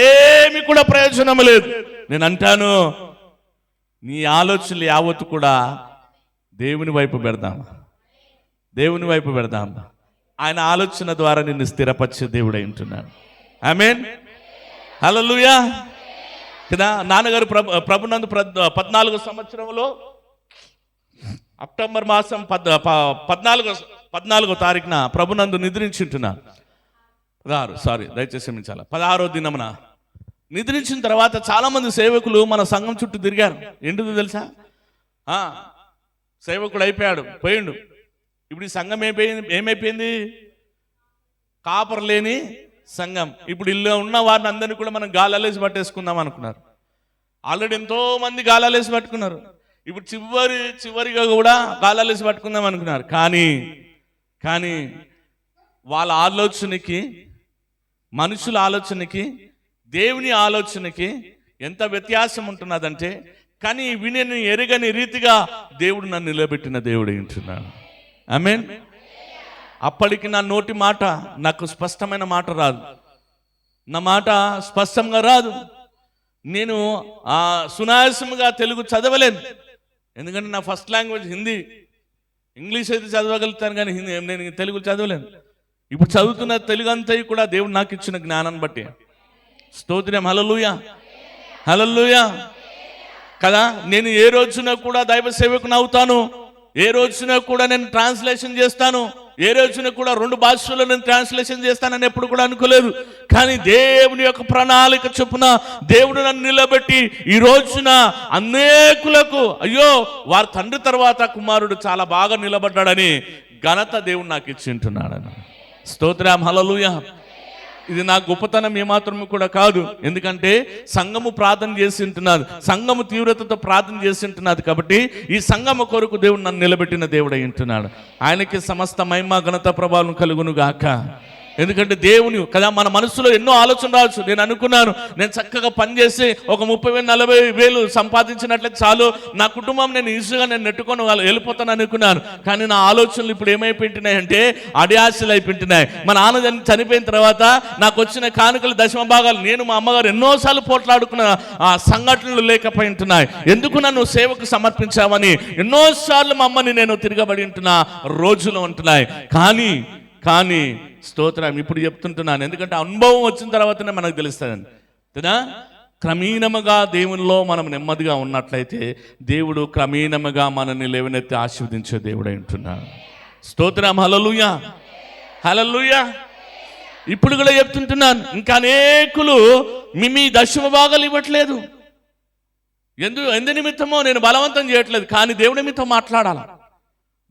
ఏమి కూడా ప్రయోజనం లేదు. నేను అంటాను, నీ ఆలోచనలు యావత్తు కూడా దేవుని వైపు పెడదాం, దేవుని వైపు పెడదాం. ఆయన ఆలోచన ద్వారా నిన్ను స్థిరపరిచే దేవుడై ఉంటున్నాడు. ఆమేన్, హల్లెలూయా. కదా, నాన్నగారు ప్రభునందు 14వ సంవత్సరంలో అక్టోబర్ మాసం 14వ తారీఖున ప్రభునందు నిద్రించుంటున్నాను. 16వ దినమున నిద్రించిన తర్వాత చాలామంది సేవకులు మన సంఘం చుట్టూ తిరిగారు. ఎందుకు తెలుసా? సేవకుడు అయిపోయాడు, పోయిండు. ఇప్పుడు ఈ సంఘం ఏమైపోయింది? కాపర్ లేని సంఘం. ఇప్పుడు ఇల్లు ఉన్న వారిని అందరినీ కూడా మనం గాలాలేసి పట్టేసుకుందాం అనుకున్నారు. ఆల్రెడీ ఎంతో మంది గాలాలేసి పట్టుకున్నారు. ఇప్పుడు చివరిగా కూడా గాలాలేసి పట్టుకుందాం అనుకున్నారు. కానీ వాళ్ళ ఆలోచనకి, మనుషుల ఆలోచనకి, దేవుని ఆలోచనకి ఎంత వ్యత్యాసం ఉంటున్నదంటే, కానీ వినని ఎరగని రీతిగా దేవుడు నన్ను నిలబెట్టిన దేవుడు ఉంటున్నాడు. ఆమేన్. అప్పటికి నా నోటి మాట నాకు స్పష్టమైన మాట రాదు, నా మాట స్పష్టంగా రాదు. నేను సునాయాసంగా తెలుగు చదవలేను, ఎందుకంటే నా ఫస్ట్ లాంగ్వేజ్ హిందీ. ఇంగ్లీష్ అయితే చదవగలుగుతాను కానీ నేను తెలుగు చదవలేను. ఇప్పుడు చదువుతున్న తెలుగు అంతా కూడా దేవుడు నాకు ఇచ్చిన జ్ఞానాన్ని బట్టి. స్తోత్రం, హల్లెలూయా, హల్లెలూయా. కదా, నేను ఏ రోజున కూడా దైవ సేవకుని అవుతాను, ఏ రోజున కూడా నేను ట్రాన్స్లేషన్ చేస్తాను, ఏ రోజున కూడా 2 భాషల్లో నేను ట్రాన్స్లేషన్ చేస్తానని ఎప్పుడు కూడా అనుకోలేదు. కానీ దేవుని యొక్క ప్రణాళిక చొప్పున దేవుడు నన్ను నిలబెట్టి ఈ రోజున అనేకులకు, అయ్యో వారి తండ్రి తర్వాత కుమారుడు చాలా బాగా నిలబడ్డాడని ఘనత దేవుడు నాకు ఇచ్చి ఉంటున్నాడని. స్తోత్రం, హల్లెలూయా. ఇది నా గొప్పతనం ఏమాత్రము కూడా కాదు, ఎందుకంటే సంఘము ప్రార్థన చేసి ఉంటున్నది, సంఘము తీవ్రతతో ప్రార్థన చేసి ఉంటున్నది. కాబట్టి ఈ సంఘము కొరకు దేవుడు నన్ను నిలబెట్టిన దేవుడు అయి ఉంటున్నాడు. ఆయనకి సమస్త మహిమ ఘనత ప్రభావం కలుగును గాక. ఎందుకంటే దేవుని కదా, మన మనసులో ఎన్నో ఆలోచన రావచ్చు. నేను అనుకున్నాను, నేను చక్కగా పనిచేసి ఒక 30,000-40,000 సంపాదించినట్లయితే చాలు, నా కుటుంబం నేను ఈజీగా నెట్టుకొని వెళ్ళిపోతాను అనుకున్నాను. కానీ నా ఆలోచనలు ఇప్పుడు ఏమైపోయింటున్నాయి అంటే అడియాశలు అయిపోయింటున్నాయి. మా నాన్న చనిపోయిన తర్వాత నాకు వచ్చిన కానుకలు 10వ భాగాలు నేను మా అమ్మగారు ఎన్నోసార్లు పోట్లాడుకున్న ఆ సంఘటనలు లేకపోయింటున్నాయి. ఎందుకు నన్ను సేవకు సమర్పించామని ఎన్నోసార్లు మా అమ్మని నేను తిరగబడి ఉంటున్న రోజులు ఉంటున్నాయి. కానీ స్తోత్రం, ఇప్పుడు చెప్తుంటున్నాను, ఎందుకంటే అనుభవం వచ్చిన తర్వాతనే మనకు తెలుస్తుందండి కదా. క్రమీణముగా దేవునిలో మనం నెమ్మదిగా ఉన్నట్లయితే దేవుడు క్రమీణముగా మనల్ని లేవనెత్తి ఆశీర్వదించే దేవుడై ఉంటున్నాడు. స్తోత్రం, హల్లెలూయా, హల్లెలూయా. ఇప్పుడు కూడా చెప్తుంటున్నాను, ఇంకా అనేకులు మీ 10వ భాగాలు ఇవ్వట్లేదు. ఎందు నిమిత్తమో నేను బలవంతం చేయట్లేదు, కానీ దేవుడి మీతో మాట్లాడాలా,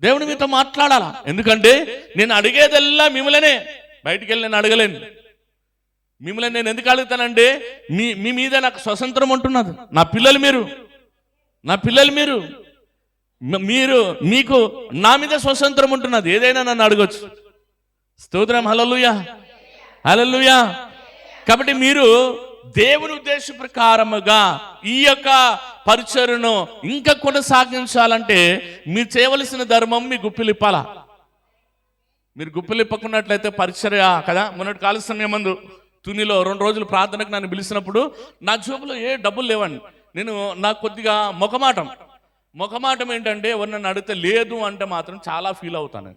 దేవుని మీతో మాట్లాడాలా. ఎందుకంటే నేను అడిగేదల్లా మిమ్మల్నే, బయటికి వెళ్ళి నేను అడగలేను. మిమ్మల్ని నేను ఎందుకు అడుగుతానంటే మీ మీద నాకు స్వతంత్రం ఉంటున్నది. నా పిల్లలు మీరు మీకు నా మీద స్వతంత్రం ఉంటున్నది. ఏదైనా నన్ను అడగొచ్చు. స్తోత్రం, హల్లెలూయా, హల్లెలూయా. కాబట్టి మీరు దేవుని ఉద్దేశ ప్రకారముగా ఈ యొక్క పరిచర్యను ఇంకా కొనసాగించాలంటే మీరు చేయవలసిన ధర్మం మీ గుప్పిలిప్పాలా. మీరు గుప్పిలిప్పకున్నట్లయితే పరిచర్య కదా. మొన్నటి కాల సమయం ముందు తునిలో 2 రోజులు ప్రార్థనకు నన్ను పిలిచినప్పుడు నా జోబులో ఏ డబ్బులు లేవండి. నాకు కొద్దిగా మొఖమాటం ఏంటంటే ఎవరు నన్ను అడిగితే లేదు అంటే మాత్రం చాలా ఫీల్ అవుతాను.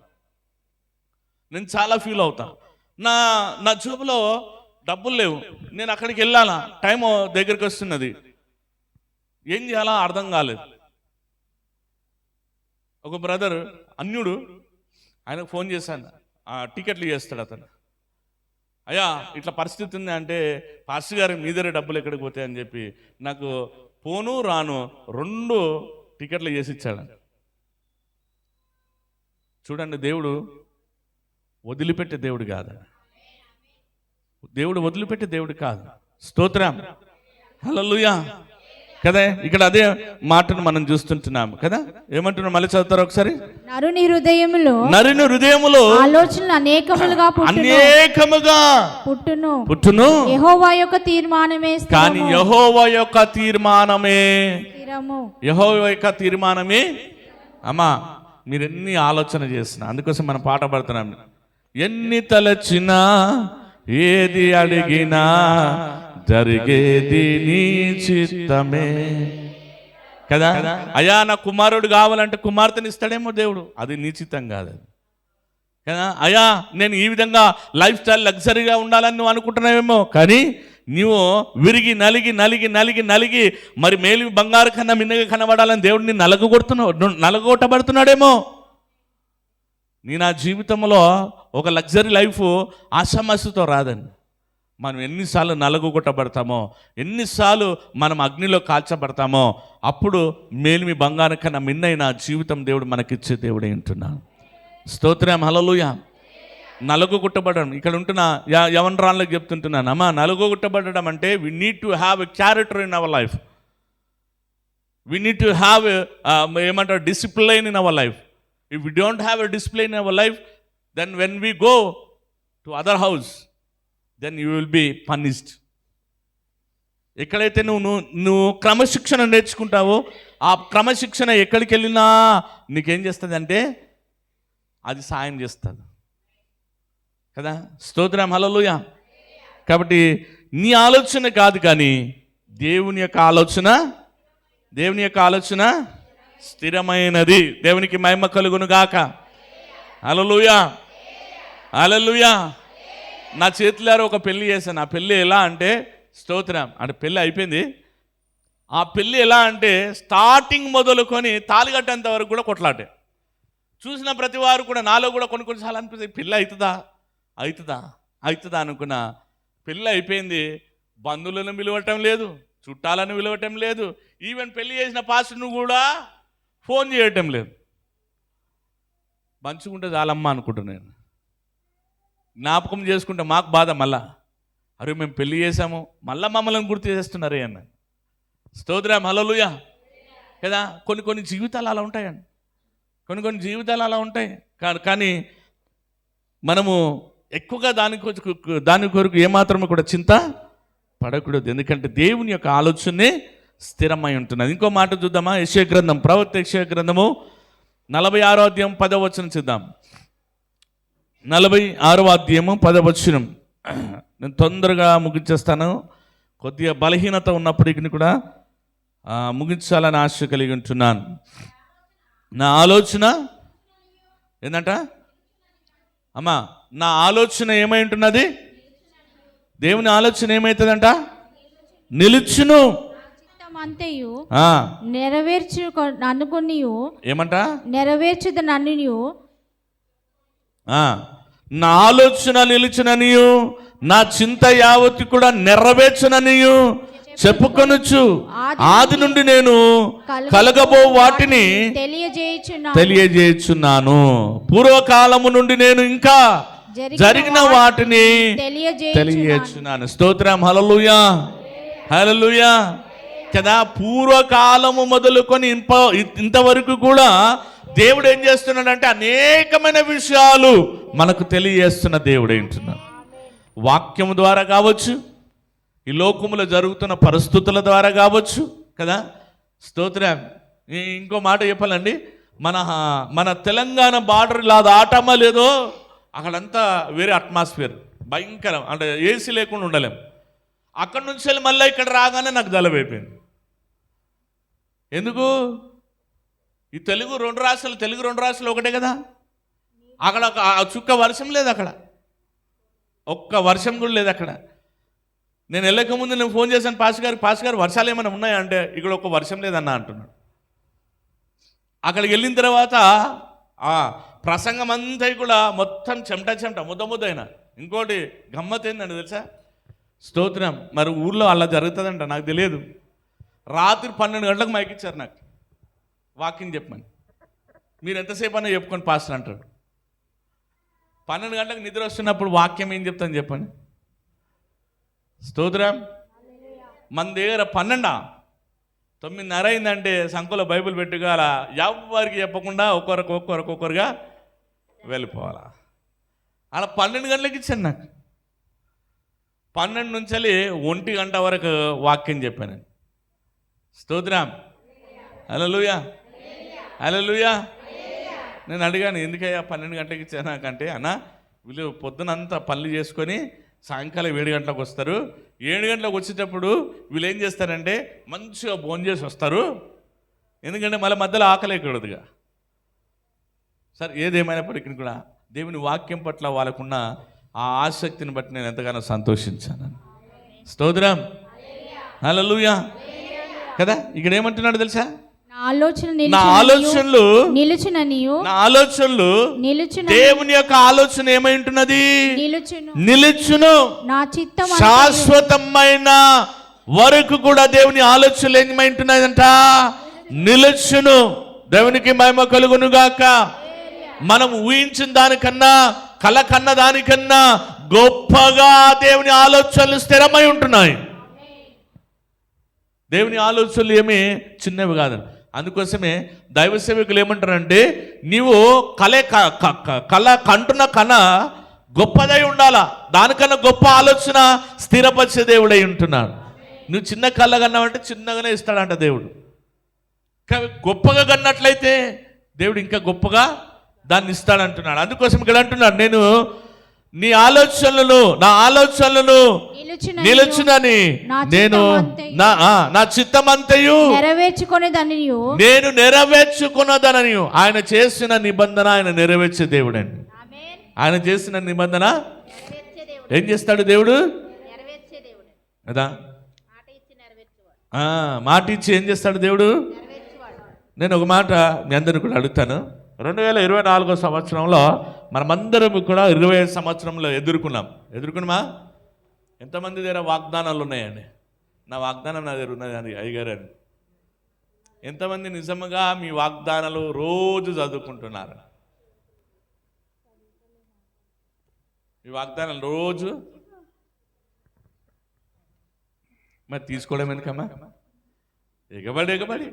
నేను చాలా ఫీల్ అవుతాను. నా జోబులో డబ్బులు లేవు, నేను అక్కడికి వెళ్ళాలా, టైం దగ్గరికి వస్తున్నది, ఏం చేయాలా అర్థం కాలేదు. ఒక బ్రదర్ అన్యుడు, ఆయనకు ఫోన్ చేశాను, టికెట్లు చేస్తాడు అతను. అయ్యా ఇట్లా పరిస్థితి ఉంది అంటే, పాస్టర్ గారు మీ దగ్గర డబ్బులు ఎక్కడికి పోతాయని చెప్పి నాకు పోను రాను 2 టికెట్లు చేసి ఇచ్చాడు. చూడండి, దేవుడు వదిలిపెట్టే దేవుడు కాదు, దేవుడు వదిలిపెట్టే దేవుడు కాదు. స్తోత్రం, హల్లెలూయా. కదా, ఇక్కడ అదే మాటను మనం చూస్తుంటున్నాము కదా. ఏమంటున్నాం, మళ్ళీ చదువుతారు ఒకసారి. నరుని హృదయములో ఆలోచనలు అనేకముగా పుట్టును, యెహోవా యొక్క తీర్మానమే స్థిరము. కానీ యెహోవా యొక్క తీర్మానమే అమ్మా. మీరు ఎన్ని ఆలోచన చేసినా, అందుకోసం మనం పాట పడుతున్నాం, ఎన్ని తలచినా ఏది అడిగినా జరిగేది నీ చిత్తమే. కదా. అయ్యా నా కుమారుడు కావాలంటే కుమార్తెని ఇస్తాడేమో దేవుడు, అది నిశ్చితం కాదు అది కదా. అయ్యా నేను ఈ విధంగా లైఫ్ స్టైల్ లగ్జరీగా ఉండాలని నువ్వు అనుకుంటున్నావేమో, కానీ నువ్వు విరిగి నలిగి నలిగి నలిగి నలిగి మరి మేలు బంగారు కన్నా మిన్నగా కనబడాలని దేవుడిని నలగొట్టబడుతున్నాడేమో. నీ నా జీవితంలో ఒక లగ్జరీ లైఫ్ ఆషామాషితో రాదండి. మనం ఎన్నిసార్లు నలగొట్టబడతామో, ఎన్నిసార్లు మనం అగ్నిలో కాల్చబడతామో, అప్పుడు మేలిమి బంగారం కన్నా మిన్నైన జీవితం దేవుడు మనకిచ్చే దేవుడే ఉంటున్నాను. స్తోత్రం, హల్లెలూయా. నలుగుకొట్టబడడం ఇక్కడ ఉంటున్న యవనరాళ్ళకి చెప్తుంటున్నాను, అమ్మా నలుగుకొట్టబడడం అంటే we need to have a character in our life. We need to have ఏమంటారు discipline in our life. If we don't have a discipline in our life, then when we go to other house then you will be punished. ఎక్కడైతే నువ్వు క్రమశిక్షణ నేర్చుకుంటావో, ఆ క్రమశిక్షణ ఎక్కడికి వెళ్ళినా నీకేం చేస్తుంది అంటే అది సాయం చేస్తుంది కదా. స్తోత్రం, హల్లెలూయా. కాబట్టి నీ ఆలోచన కాదు, కానీ దేవుని యొక్క ఆలోచన స్థిరమైనది. దేవునికి మహిమ కలుగును గాక. హల్లెలూయా, హల్లెలూయా. నా చేతులారా ఒక పెళ్లి చేశాను. ఆ పెళ్ళి ఎలా అంటే, స్తోత్రం, అంటే పెళ్ళి అయిపోయింది. ఆ పెళ్ళి ఎలా అంటే స్టార్టింగ్ మొదలుకొని తాళిగట్టేంత వరకు కూడా కొట్లాటే. చూసిన ప్రతి వారు కూడా, నాలో కూడా కొన్నిసార్లు అనిపిస్తుంది, పెళ్ళి అవుతుందా అనుకున్నా. పెళ్ళి అయిపోయింది. బంధువులను పిలవటం లేదు, చుట్టాలను పిలవటం లేదు, ఈవెన్ పెళ్లి చేసిన పాస్టర్ను కూడా ఫోన్ చేయటం లేదు. మంచుకుంటే చాలమ్మా అనుకుంటున్నాను. జ్ఞాపకం చేసుకుంటే మాకు బాధ, మళ్ళా అరే మేము పెళ్లి చేసాము మళ్ళీ మమ్మల్ని గుర్తు చేస్తున్నారే అన్న. స్తోత్రం, హల్లెలూయా కదా. కొన్ని జీవితాలు అలా ఉంటాయండి, కొన్ని జీవితాలు అలా ఉంటాయి. కానీ మనము ఎక్కువగా దాని కొరకు ఏమాత్రము కూడా చింత పడకూడదు, ఎందుకంటే దేవుని యొక్క ఆలోచనే స్థిరమై ఉంటున్నది. ఇంకో మాట చూద్దామా, యెషయా గ్రంథం, ప్రవక్త యెషయా గ్రంథము 46వ అధ్యాయం 10వ వచనం చూద్దాం. 46వ అధ్యాయము 10వ వచనం. నేను తొందరగా ముగించేస్తాను, కొద్దిగా బలహీనత ఉన్నప్పటికీ కూడా ముగించాలని ఆశ కలిగి ఉంటున్నాను. నా ఆలోచన ఏంటంట అమ్మా, నా ఆలోచన ఏమై ఉంటున్నది? దేవుని ఆలోచన ఏమవుతుందంట? నిలుచును. అంతయు నెరవేర్చు అనుకుని ఏమంట? నెరవేర్చుద నన్ను. నా ఆలోచన నిలుచుననియు, నా చింత యావత్తు కూడా నెరవేర్చుననియు చెప్పుకొనుచు ఆది నుండి నేను కలగబో వాటిని తెలియజేయుచున్నాను. పూర్వకాలము నుండి నేను ఇంకా జరిగిన వాటిని తెలియజేయుచున్నాను. స్తోత్రం, హల్లెలూయా, హల్లెలూయా కదా. పూర్వకాలము మొదలుకొని ఇంతవరకు కూడా దేవుడు ఏం చేస్తున్నాడంటే అనేకమైన విషయాలు మనకు తెలియజేస్తున్న దేవుడు ఏంటున్నాడు. వాక్యము ద్వారా కావచ్చు, ఈ లోకములో జరుగుతున్న పరిస్థితుల ద్వారా కావచ్చు కదా. స్తోత్రం. ఇంకో మాట చెప్పాలండి, మన తెలంగాణ బార్డర్ ఇలా దాటమా లేదో, అక్కడంతా వేరే అట్మాస్ఫియర్, భయంకరం, అంటే ఏసీ లేకుండా ఉండలేం. అక్కడి నుంచి వెళ్ళి మళ్ళీ ఇక్కడ రాగానే నాకు జలబైపోయింది. ఎందుకు? ఈ తెలుగు రెండు రాష్ట్రాలు ఒకటే కదా. అక్కడ చుక్క వర్షం లేదు, అక్కడ ఒక్క వర్షం కూడా లేదు అక్కడ. నేను వెళ్ళకముందు నేను ఫోన్ చేశాను పాస్ గారు వర్షాలు ఏమైనా ఉన్నాయా అంటే, ఇక్కడ ఒక్క వర్షం లేదన్నా అంటున్నాడు. అక్కడికి వెళ్ళిన తర్వాత ప్రసంగం అంతా కూడా మొత్తం చెమట ముద్దైనా. ఇంకోటి గమ్మత్ ఏందండి తెలుసా? స్తోత్రం, మరి ఊర్లో అలా జరుగుతుందంట, నాకు తెలియదు. రాత్రి 12 గంటలకు మైకిచ్చారు నాకు, వాకింగ్ చెప్పమని. మీరు ఎంతసేపు అన్నా చెప్పుకొని పాస్టర్ అంటాడు. 12 గంటలకు నిద్ర వస్తున్నప్పుడు వాక్యం ఏం చెప్తాను చెప్పండి. స్తోత్రం. మన దగ్గర 9:30 అయిందంటే సంఖలో బైబిల్ పెట్టుగా అలా ఎవరికి చెప్పకుండా ఒక్కొక్కరుగా వెళ్ళిపోవాలా. అలా 12 గంటలకు ఇచ్చాను నాకు. 12 నుంచి 1 గంట వరకు వాక్యం చెప్పాను. స్తోత్రం, హల్లెలూయా, హల్లెలూయా. నేను అడిగాను, ఎందుకయ్యా 12 గంటలకు ఇచ్చాను నాకంటే, అన్న వీళ్ళు పొద్దునంతా పనులు చేసుకొని సాయంకాలం 7 గంటలకు వస్తారు. 7 గంటలకు వచ్చేటప్పుడు వీళ్ళు ఏం చేస్తారంటే మంచిగా భోజనం చేసి వస్తారు. ఎందుకంటే మళ్ళీ మధ్యలో ఆకలేకూడదుగా. సరే, ఏదేమైనప్పటికీ కూడా దేవుని వాక్యం పట్ల వాళ్ళకున్న ఆ ఆసక్తిని బట్టి నేను ఎంతగానో సంతోషించాను. స్తోత్రం, హల్లెలూయా. కదా, ఇక్కడ ఏమంటున్నాడు తెలుసా? నా ఆలోచనలు దేవుని యొక్క ఆలోచన ఏమై ఉంటున్నది? నిలుచును. నా చిత్తం శాశ్వతమైన వరకు కూడా దేవుని ఆలోచనలు ఏమై ఉంటున్నదంట? నిలుచును. దేవునికి మహిమ కలుగును గాక. మనం ఊహించిన దానికన్నా, కల కన్న దానికన్నా గొప్పగా దేవుని ఆలోచనలు స్థిరమై ఉంటున్నాయి. దేవుని ఆలోచనలు ఏమీ చిన్నవి కాదు. అందుకోసమే దైవ సేవకులు ఏమంటారంటే, నీవు కళ కంటున్న కళ గొప్పదై ఉండాలా, దానికన్నా గొప్ప ఆలోచన స్థిరపరిచే దేవుడై ఉంటున్నాడు. నువ్వు చిన్న కళ కన్నావంటే చిన్నగానే ఇస్తాడంట దేవుడు. గొప్పగా కన్నట్లయితే దేవుడు ఇంకా గొప్పగా దాన్ని ఇస్తాడంటున్నాడు. అందుకోసం ఇక్కడ అంటున్నాడు, నేను నీ ఆలోచనలను, నా ఆలోచనలను నిలుచునని నేను నా చిత్తమంతయు నేను నెరవేర్చుకున్నదనని. ఆయన చేసిన నిబంధన ఆయన నెరవేర్చే దేవుడండి. ఆయన చేసిన నిబంధన ఏం చేస్తాడు దేవుడు కదా? మాట ఇచ్చి ఏం చేస్తాడు దేవుడు? నేను ఒక మాట మీ అందరిని కూడా అడుగుతాను. 2024 సంవత్సరంలో మనమందరం కూడా 25 సంవత్సరంలో ఎదుర్కొన్నామా? ఎంతమంది దగ్గర వాగ్దానాలు ఉన్నాయండి? నా వాగ్దానం నా దగ్గర ఉన్నది అయ్యగారు అని. ఎంతమంది నిజంగా మీ వాగ్దానాలు రోజు చదువుకుంటున్నారు? మీ వాగ్దానాలు రోజు మరి తీసుకోవడం ఎందుకమ్మా? ఎగబడి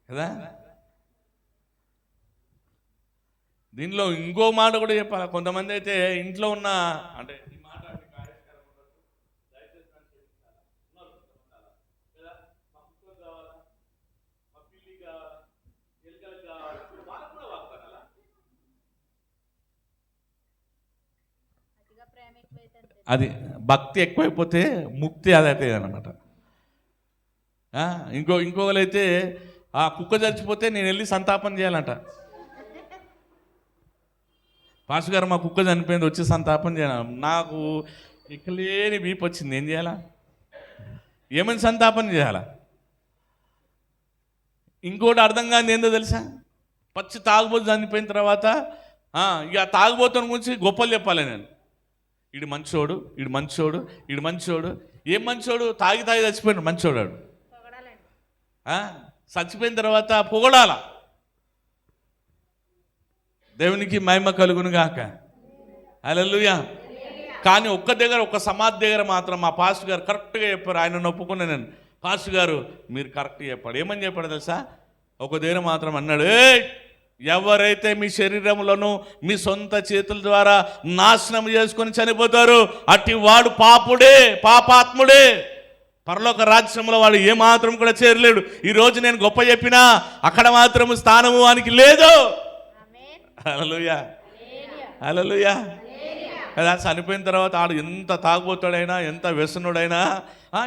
కదా. దీనిలో ఇంకో మాట కూడా చెప్పాలి. కొంతమంది అయితే ఇంట్లో ఉన్న అంటే అది భక్తి ఎక్కువైపోతే ముక్తి అదైతే అనమాట. ఇంకొకరైతే ఆ కుక్క చచ్చిపోతే నేను వెళ్ళి సంతాపం చేయాలంట. పాస్టర్ గారు మా కుక్క చనిపోయింది, వచ్చి సంతాపం చేయాలి. నాకు ఇక్కలేని బీప్ వచ్చింది, ఏం చేయాలా? ఏమని సంతాపం చేయాలా? ఇంకోటి అర్థం కాని ఏందో తెలుసా? పచ్చి తాగుబోతు చనిపోయిన తర్వాత ఇక తాగుబోతుని గురించి గొప్పలు చెప్పాలి నేను. ఈడు మంచోడు, ఈడు మంచోడు, ఈడు మంచోడు. ఏం మంచోడు? తాగి చచ్చిపోయాడు మంచోడు. చచ్చిపోయిన తర్వాత పొగడాల. దేవునికి మహిమ కలుగును గాక. హల్లెలూయా. కానీ ఒక్క సమాధి దగ్గర మాత్రం మా పాస్టర్ గారు కరెక్ట్గా చెప్పారు. ఆయన ఒప్పుకున్నా నేను, పాస్టర్ గారు మీరు కరెక్ట్గా చెప్పాడు. ఏమని చెప్పాడు తెలుసా? ఒక దగ్గర మాత్రం అన్నాడు, ఎవరైతే మీ శరీరములను మీ సొంత చేతుల ద్వారా నాశనం చేసుకొని చనిపోతారు అట్టి వాడు పాపాత్ముడే, పరలోక రాజ్యంలో వాడు ఏమాత్రం కూడా చేరలేడు. ఈరోజు నేను గొప్ప చెప్పినా అక్కడ మాత్రం స్థానము వానికి లేదు. హల్లెలూయా, హల్లెలూయా. కదా, చనిపోయిన తర్వాత ఆడు ఎంత తాగుబోతాడైనా, ఎంత వ్యసనుడైనా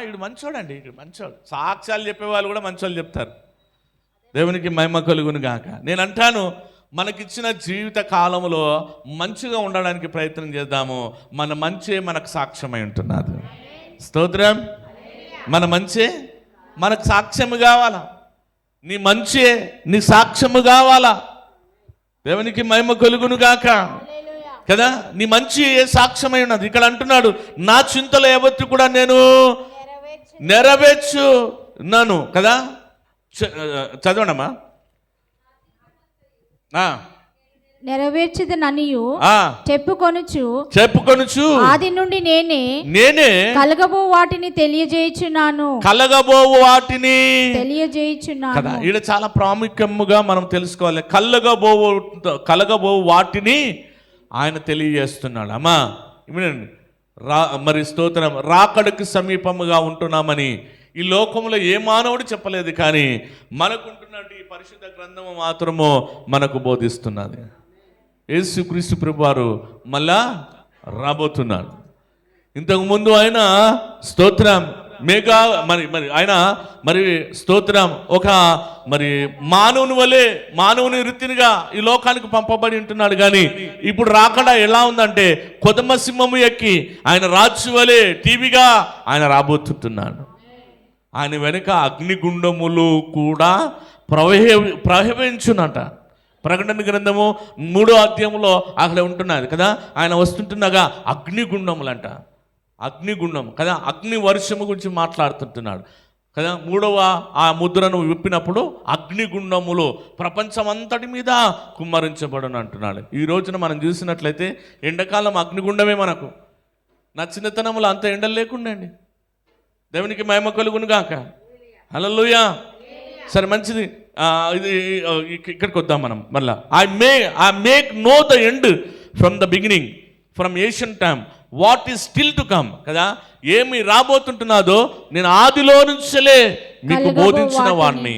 వీడు మంచోడండి, వీడు మంచోడు. సాక్ష్యాలు చెప్పేవాళ్ళు కూడా మంచోళ్ళు చెప్తారు. దేవునికి మహిమ కలుగును గాక. నేను అంటాను, మనకిచ్చిన జీవిత కాలంలో మంచిగా ఉండడానికి ప్రయత్నం చేద్దాము. మన మంచే మనకు సాక్ష్యమై ఉంటున్నది. స్తోత్రం. మన మంచే మనకు సాక్ష్యము కావాలా? నీ మంచే నీ సాక్ష్యము కావాలా? దేవునికి మహిమ కలుగును గాక. కదా, నీ మంచి ఏ సాక్ష్యమై ఉన్నది. ఇక్కడ అంటున్నాడు, నా చింతలు యావత్తు కూడా నేను నెరవేర్చున్నాను కదా. చదవనమ్మా. నెరవేర్చదననియు చెప్పుకొనుచు ఆది నుండి నేనే కలగబో వాటిని తెలియజేయుచున్నాను కదా. ఇక్కడ చాలా ప్రాముఖ్యముగా మనం తెలుసుకోవాలి. కలగబో వాటిని ఆయన తెలియజేస్తున్నాడు. అమ్మా మరి స్తోత్రం. రాకడకు సమీపముగా ఉంటున్నామని ఈ లోకంలో ఏ మానవుడు చెప్పలేదు, కానీ మనకుంటున్నట్టు ఈ పరిశుద్ధ గ్రంథము మాత్రము మనకు బోధిస్తున్నది. యేసుక్రీస్తు ప్రభువారు మళ్ళా రాబోతున్నాడు. ఇంతకుముందు ఆయన స్తోత్రం మేఘా మరి ఆయన మరి స్తోత్రం ఒక మరి మానవుని రీతినిగా ఈ లోకానికి పంపబడి ఉంటున్నాడు. కానీ ఇప్పుడు రాకడా ఎలా ఉందంటే కొదమ సింహము ఎక్కి ఆయన రాజు వలె టీవీగా ఆయన రాబోతుంటున్నాడు. ఆయన వెనుక అగ్నిగుండములు కూడా ప్రవహించునట. ప్రకటన గ్రంథము 3వ అధ్యాయంలో అక్కడ ఉంటున్నది కదా, ఆయన వస్తుంటుండగా అగ్నిగుండములంట. అగ్నిగుండం కదా, అగ్ని వర్షము గురించి మాట్లాడుతుంటున్నాడు కదా. 3వ ఆ ముద్రను విప్పినప్పుడు అగ్నిగుండములు ప్రపంచం అంతటి మీద కుమ్మరించబడును అంటున్నాడు. ఈ రోజున మనం చూసినట్లయితే ఎండాకాలం అగ్నిగుండమే మనకు. నా చిన్నతనంలో అంత ఎండలు లేకుండండి. దేవునికి మహిమ కలుగును గాక. హల్లెలూయా. సరే మంచిది. ఇది ఇక్కడికి వద్దాం మనం మళ్ళా. I make know the end from the beginning from Asian time what is still to come కదా. ఏమి రాబోతుంటున్నాదో నేను ఆదిలో నుంచలే మీకు బోధించిన వాడిని.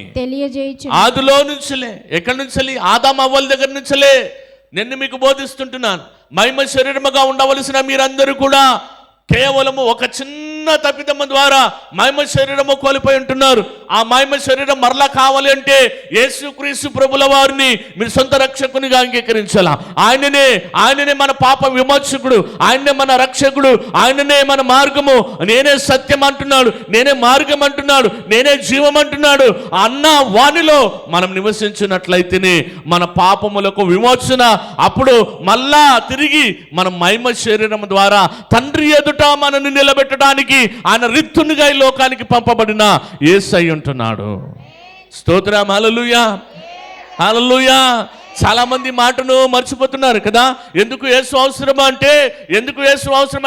ఆదిలో నుంచలే, ఎక్కడి నుంచలే? ఆదాము అవ్వల దగ్గర నుంచలే నేను మీకు బోధిస్తుంటున్నాను. మహిమ శరీరముగా ఉండవలసిన మీరందరూ కూడా కేవలము ఒక చిన్న తప్పిదమ్మ ద్వారా మహిమ శరీరము కోల్పోయి ఉంటున్నారు. ఆ మహిమ శరీరం మరలా కావాలి అంటే యేసుక్రీస్తు ప్రభుల వారిని మీరు సొంత రక్షకునిగా అంగీకరించాలా. ఆయననే మన పాప విమోచకుడు, ఆయననే మన రక్షకుడు, ఆయననే మన మార్గము. నేనే సత్యం అంటున్నాడు, నేనే మార్గం అంటున్నాడు, నేనే జీవం అంటున్నాడు. అన్న వానిలో మనం నివసించినట్లయితేనే మన పాపములకు విమోచన. అప్పుడు మళ్ళా తిరిగి మనం మహిమ శరీరం ద్వారా తండ్రి ఎదుట మనల్ని నిలబెట్టడానికి ఆయన రిత్తునిగా ఈ లోకానికి పంపబడిన యేసయ్య ఉంటున్నాడు. స్తోత్రం. హల్లెలూయా, హల్లెలూయా. చాలా మంది మాటను మర్చిపోతున్నారు కదా. ఎందుకు యేసు అవసరం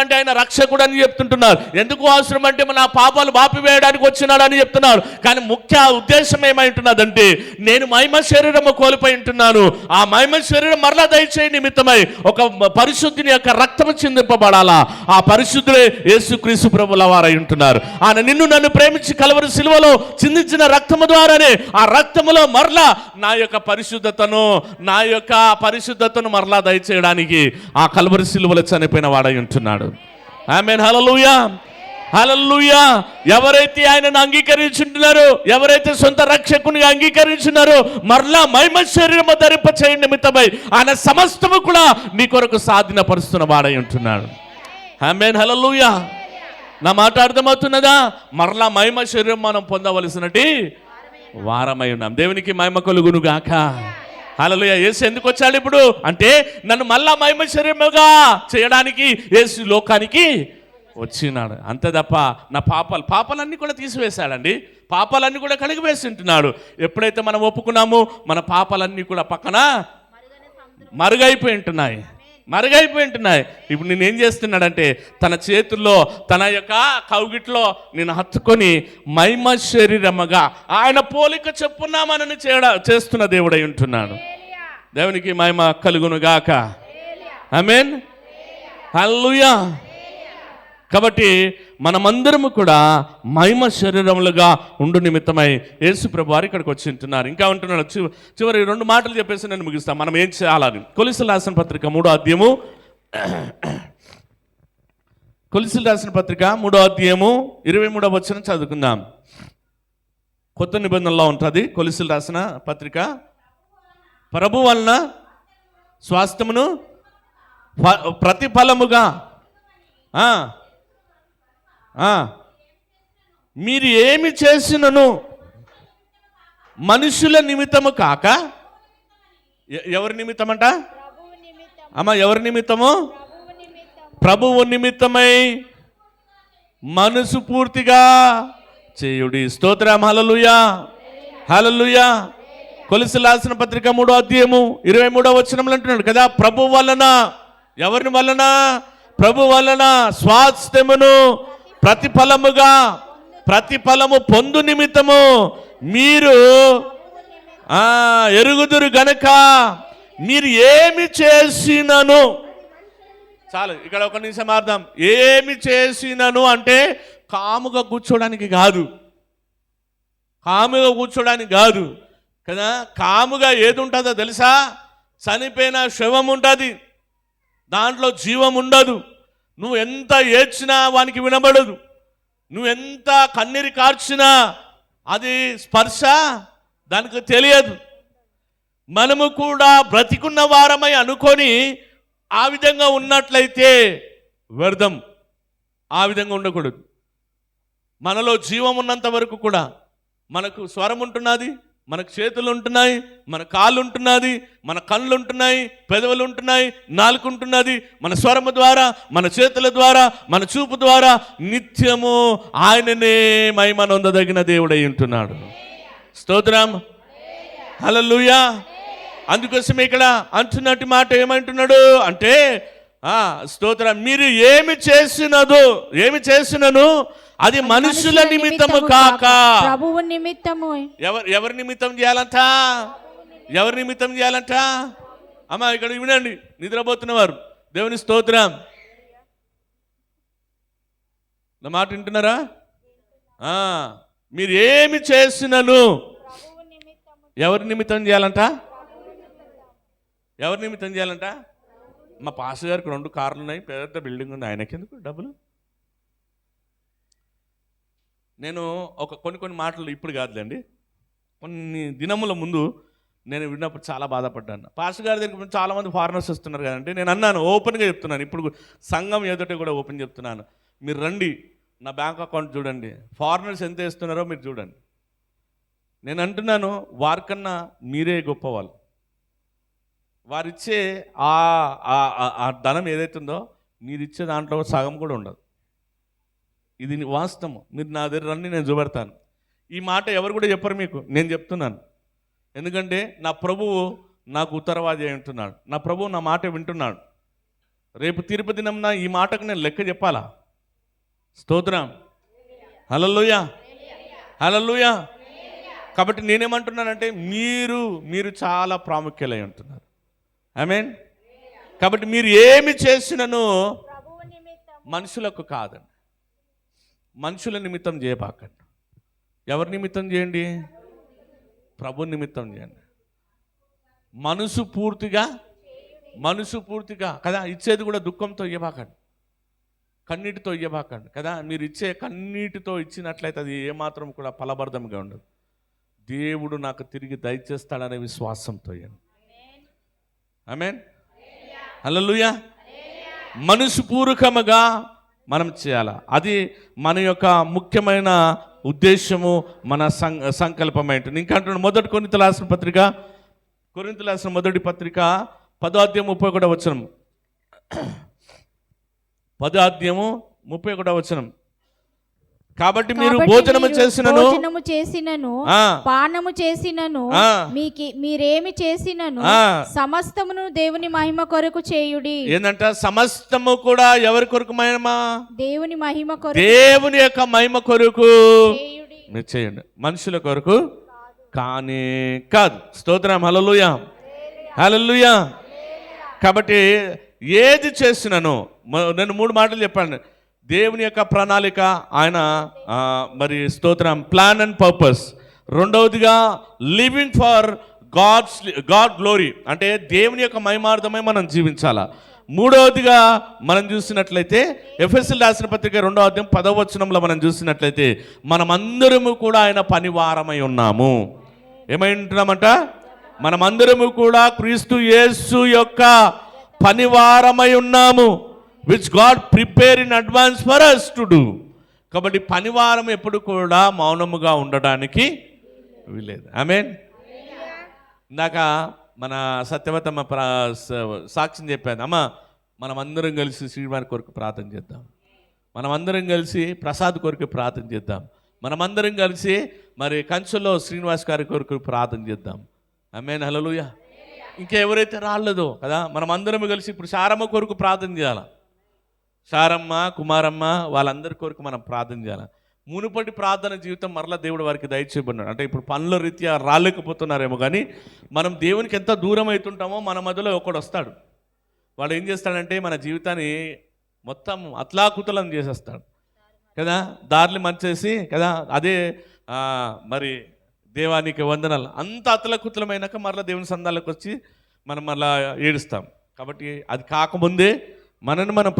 అంటే ఆయన రక్షకుడు అని చెప్తుంటున్నారు. ఎందుకు అవసరం అంటే మన పాపాలు బాపివేయడానికి వచ్చినాడు అని చెప్తున్నారు. కానీ ముఖ్య ఉద్దేశం ఏమైంటున్నదంటే నేను మహిమ శరీరము కోల్పోయి ఉంటున్నాను. ఆ మహిమ శరీరం మరలా దయచేయ నిమిత్తమై ఒక పరిశుద్ధిని యొక్క రక్తము చిందింపబడాలా. ఆ పరిశుద్ధులే యేసుక్రీస్తు ప్రభుల వారై ఉంటున్నారు. ఆయన నిన్ను నన్ను ప్రేమించి కలవరి సిలువలో చిందించిన రక్తము ద్వారానే ఆ రక్తములో మరలా నా యొక్క పరిశుద్ధతను మరలా దయచేయడానికి ఆ కల్వరి సిలువలో చనిపోయిన వాడై ఉంటున్నాడు. ఆమేన్. హల్లెలూయా, హల్లెలూయా. ఎవరైతే ఆయనను అంగీకరించుంటున్నారో, ఎవరైతే సొంత రక్షకునిగా అంగీకరించున్నారో మరలా మహిమ శరీరము ధరింప చేయ నిమిత్తమై ఆయన సమస్తము కూడా నీ కొరకు సాధనపరుస్తున్న వాడై ఉంటున్నాడు. ఆమేన్. హల్లెలూయా. నా మాట అర్థమవుతున్నదా? మరలా మహిమ శరీరం మనం పొందవలసినటి వారమై ఉన్నాం. దేవునికి మహిమ కలుగును గాక. హల్లెలూయా. యేసు ఎందుకు వచ్చాడు ఇప్పుడు అంటే నన్ను మళ్ళా మహిమ శరీరముగా చేయడానికి యేసు లోకానికి వచ్చినాడు. అంతే తప్ప నా పాపాలన్నీ కూడా తీసివేశాడండి. పాపాలన్నీ కూడా కడిగివేసి ఉంటున్నాడు. ఎప్పుడైతే మనం ఒప్పుకున్నామో మన పాపాలన్నీ కూడా పక్కన మరుగైపోయి ఉంటున్నాయి. ఇప్పుడు నేను ఏం చేస్తున్నాడంటే తన చేతుల్లో తన యొక్క కౌగిట్లో నేను హత్తుకొని మహిమ శరీరముగా ఆయన పోలిక చెప్పున మనని చేస్తున్న దేవుడై ఉంటున్నాడు. దేవునికి మహిమ కలుగును గాక. ఆమేన్. హల్లెలూయా. కాబట్టి మనమందరము కూడా మహిమ శరీరములుగా ఉండు నిమిత్తమై యేసు ప్రభు వారు ఇక్కడికి వచ్చి ఉంటున్నారు. ఇంకా ఉంటున్నాడు. చివరి 2 మాటలు చెప్పేసి నేను ముగిస్తాను. మనం ఏం చేయాలని కొలస్సీయులకు రాసిన పత్రిక 3వ అధ్యాయము 23వ వచనం చదువుకుందాం. కొత్త నిబంధనలో ఉంటుంది. కొలస్సీయులకు రాసిన పత్రిక ప్రభు వలన స్వాస్థ్యమును ప్రతిఫలముగా మీరు ఏమి చేసినను మనుషుల నిమిత్తము కాక ఎవరి నిమిత్తమంట అమ్మా? ఎవరి నిమిత్తము? ప్రభువు నిమిత్తమై మనసు పూర్తిగా చేయుడి. స్తోత్రం. హల్లెలూయా, హల్లెలూయా. కొలస్సీయులకు రాసిన పత్రిక 3వ అధ్యాయము 23వ వచనంలో అంటున్నాడు కదా, ప్రభు వలన. ఎవరిని వలన? ప్రభు వలన స్వాస్థ్యమును ప్రతిఫలము పొందు నిమిత్తము మీరు ఎరుగుదురు గనక మీరు ఏమి చేసినను. చాలు, ఇక్కడ ఒక నిమిషం అర్థం. ఏమి చేసినను అంటే కాముగా కూర్చోడానికి కాదు, కదా. కాముగా ఏది ఉంటుందో తెలుసా? చనిపోయిన శవం ఉంటుంది, దాంట్లో జీవం ఉండదు. నువ్వు ఎంత ఏడ్చినా వానికి వినబడదు. నువ్వెంత కన్నీరు కార్చినా అది స్పర్శ దానికి తెలియదు. మనము కూడా బ్రతికున్న వారమై అనుకొని ఆ విధంగా ఉన్నట్లయితే వ్యర్థం. ఆ విధంగా ఉండకూడదు. మనలో జీవం ఉన్నంత వరకు కూడా మనకు స్వరం ఉంటున్నది, మనకు చేతులు ఉంటున్నాయి, మన కాళ్ళు ఉంటున్నది, మన కళ్ళు ఉంటున్నాయి, పెదవులు ఉంటున్నాయి, నాలుక ఉంటున్నది. మన స్వరము ద్వారా, మన చేతుల ద్వారా, మన చూపు ద్వారా నిత్యము ఆయననే మహిమ నొందదగిన దేవుడై ఉంటున్నాడు. స్తోత్రం, హల్లెలూయా. అందుకోసం ఇక్కడ అంటున్నట్టు మాట ఏమంటున్నాడు అంటే, స్తోత్రం, మీరు ఏమి చేసినను అది మనుషుల నిమిత్తము కాక ప్రభువు నిమిత్తము. ఎవరి నిమిత్తం చేయాలంట? ఎవరి నిమిత్తం చేయాలంట? అమ్మా ఇక్కడ వినండి, నిద్రపోతున్నవారు, దేవుని స్తోత్రం, నా మాట వింటున్నారా? మీరు ఏమి చేసినను ఎవరి నిమిత్తం చేయాలంట? ఎవరి నిమిత్తం చేయాలంట? మా పాస్టర్ గారికి 2 కార్లు ఉన్నాయి, పెద్ద బిల్డింగ్ ఉంది, ఆయనకెందుకు డబ్బులు? నేను కొన్ని మాటలు ఇప్పుడు కాదులేండి, కొన్ని దినముల ముందు నేను విన్నప్పుడు చాలా బాధపడ్డాను. పాస్టర్ గారి దగ్గర చాలామంది ఫారినర్స్ వస్తున్నారు కదంటే, నేను అన్నాను, ఓపెన్గా చెప్తున్నాను, ఇప్పుడు సంఘం ఎదుట కూడా ఓపెన్ చెప్తున్నాను, మీరు రండి, నా బ్యాంక్ అకౌంట్ చూడండి, ఫారినర్స్ ఎంత వేస్తున్నారో మీరు చూడండి. నేను అంటున్నాను, వారికన్నా మీరే గొప్పవాళ్ళు. వారిచ్చే ఆ ధనం ఏదైతుందో మీరిచ్చే దాంట్లో సగం కూడా ఉండదు. ఇది వాస్తవం. మీరు నా దగ్గర రండి, నేను చూపెడతాను. ఈ మాట ఎవరు కూడా చెప్పరు మీకు, నేను చెప్తున్నాను. ఎందుకంటే నా ప్రభువు నాకు ఉత్తరవాది అయి ఉంటున్నాడు. నా ప్రభువు నా మాట వింటున్నాడు. రేపు తీర్పు దినంన ఈ మాటకు నేను లెక్క చెప్పాలా? స్తోత్రం, హల్లెలూయా, హల్లెలూయా. కాబట్టి నేనేమంటున్నానంటే మీరు చాలా ప్రాముఖ్యులై ఉంటున్నారు. ఆమేన్. కాబట్టి మీరు ఏమి చేసినను మనుషులకు కాదండి, మనుషుల నిమిత్తం చేయబాకండి. ఎవరి నిమిత్తం చేయండి? ప్రభు నిమిత్తం చేయండి. మనసు పూర్తిగా కదా, ఇచ్చేది కూడా దుఃఖంతో ఇవ్వబాకండి, కన్నీటితో ఇవ్వబాకండి కదా. మీరు ఇచ్చే కన్నీటితో ఇచ్చినట్లయితే అది ఏమాత్రం కూడా ఫలభరితంగా ఉండదు. దేవుడు నాకు తిరిగి దయచేస్తాడనే విశ్వాసంతో ఇవ్వండి. ఆమేన్, హల్లెలూయా. మనసుపూర్వకముగా మనం చేయాలి. అది మన యొక్క ముఖ్యమైన ఉద్దేశము, మన సంకల్పమై ఉంటుంది. ఇంకా అంటున్నాడు, మొదటి కొరింథీయులకు రాసిన పత్రిక, కొరింథీయులకు రాసిన మొదటి పత్రిక 10:31 10:31. కాబట్టి మీరు భోజనము చేసినను పానము చేసినను మీరేమి చేసినను సమస్తమును దేవుని మహిమ కొరకు చేయుడి. ఏంటంట? సమస్తము కూడా ఎవరి కొరకు మహిమ? దేవుని మహిమ కొరకు, దేవుని యొక్క మహిమ కొరకు మీరు చేయండి, మనుషుల కొరకు కానీ కాదు. స్తోత్రం, హల్లెలూయా, హల్లెలూయా. కాబట్టి ఏది చేసినను, నేను 3 మాటలు చెప్పాను. దేవుని యొక్క ప్రణాళిక, ఆయన మరి స్తోత్రం, ప్లాన్ అండ్ పర్పస్. రెండవదిగా లివింగ్ ఫర్ గాడ్ గ్లోరీ, అంటే దేవుని యొక్క మహిమార్థమై మనం జీవించాలా. మూడవదిగా మనం చూసినట్లయితే ఎఫెసీయులకు రాసిన పత్రిక 2:10 మనం చూసినట్లయితే మనమందరము కూడా ఆయన పనివారమై ఉన్నాము. ఏమై ఉంటున్నామంట? మనమందరము కూడా క్రీస్తు యేసు యొక్క పనివారమై ఉన్నాము, which God prepare in advance for us to do. కాబట్టి పనివారం ఎప్పుడు కూడా మౌనముగా ఉండడానికి వీలేదు. ఆమేన్. ఇందాక మన సత్యవతమ్మ సాక్ష్యం చెప్పాను. అమ్మ, మనమందరం కలిసి శ్రీవారి కొరకు ప్రార్థన చేద్దాం, మనమందరం కలిసి ప్రసాద్ కొరకు ప్రార్థన చేద్దాం, మనమందరం కలిసి మరి కంచులో శ్రీనివాస్ గారి కొరకు ప్రార్థన చేద్దాం. ఆమేన్, హల్లెలూయా. ఇంకా ఎవరైతే రాలేదో కదా, మనమందరం కలిసి ఇప్పుడు శారమ్మ కొరకు ప్రార్థన చేయాలి. శారమ్మ, కుమారమ్మ, వాళ్ళందరి కొరకు మనం ప్రార్థన చేయాలి. మునుపటి ప్రార్థన జీవితం మరలా దేవుడు వారికి దయచేయబడినాడు. అంటే ఇప్పుడు పనుల రీత్యా రాలేకపోతున్నారేమో, కానీ మనం దేవునికి ఎంత దూరం అవుతుంటామో మన మధ్యలో ఒకడు వస్తాడు. వాడు ఏం చేస్తాడంటే మన జీవితాన్ని మొత్తం అతలాకుతలం చేసేస్తాడు కదా, దారిని మంచేసి కదా. అదే మరి దేవానికి వందనాలు. అంత అతలకుతలమైనాక మరలా దేవుని సందాలకు వచ్చి మనం మరలా ఏడుస్తాం. కాబట్టి అది కాకముందే మనని మనం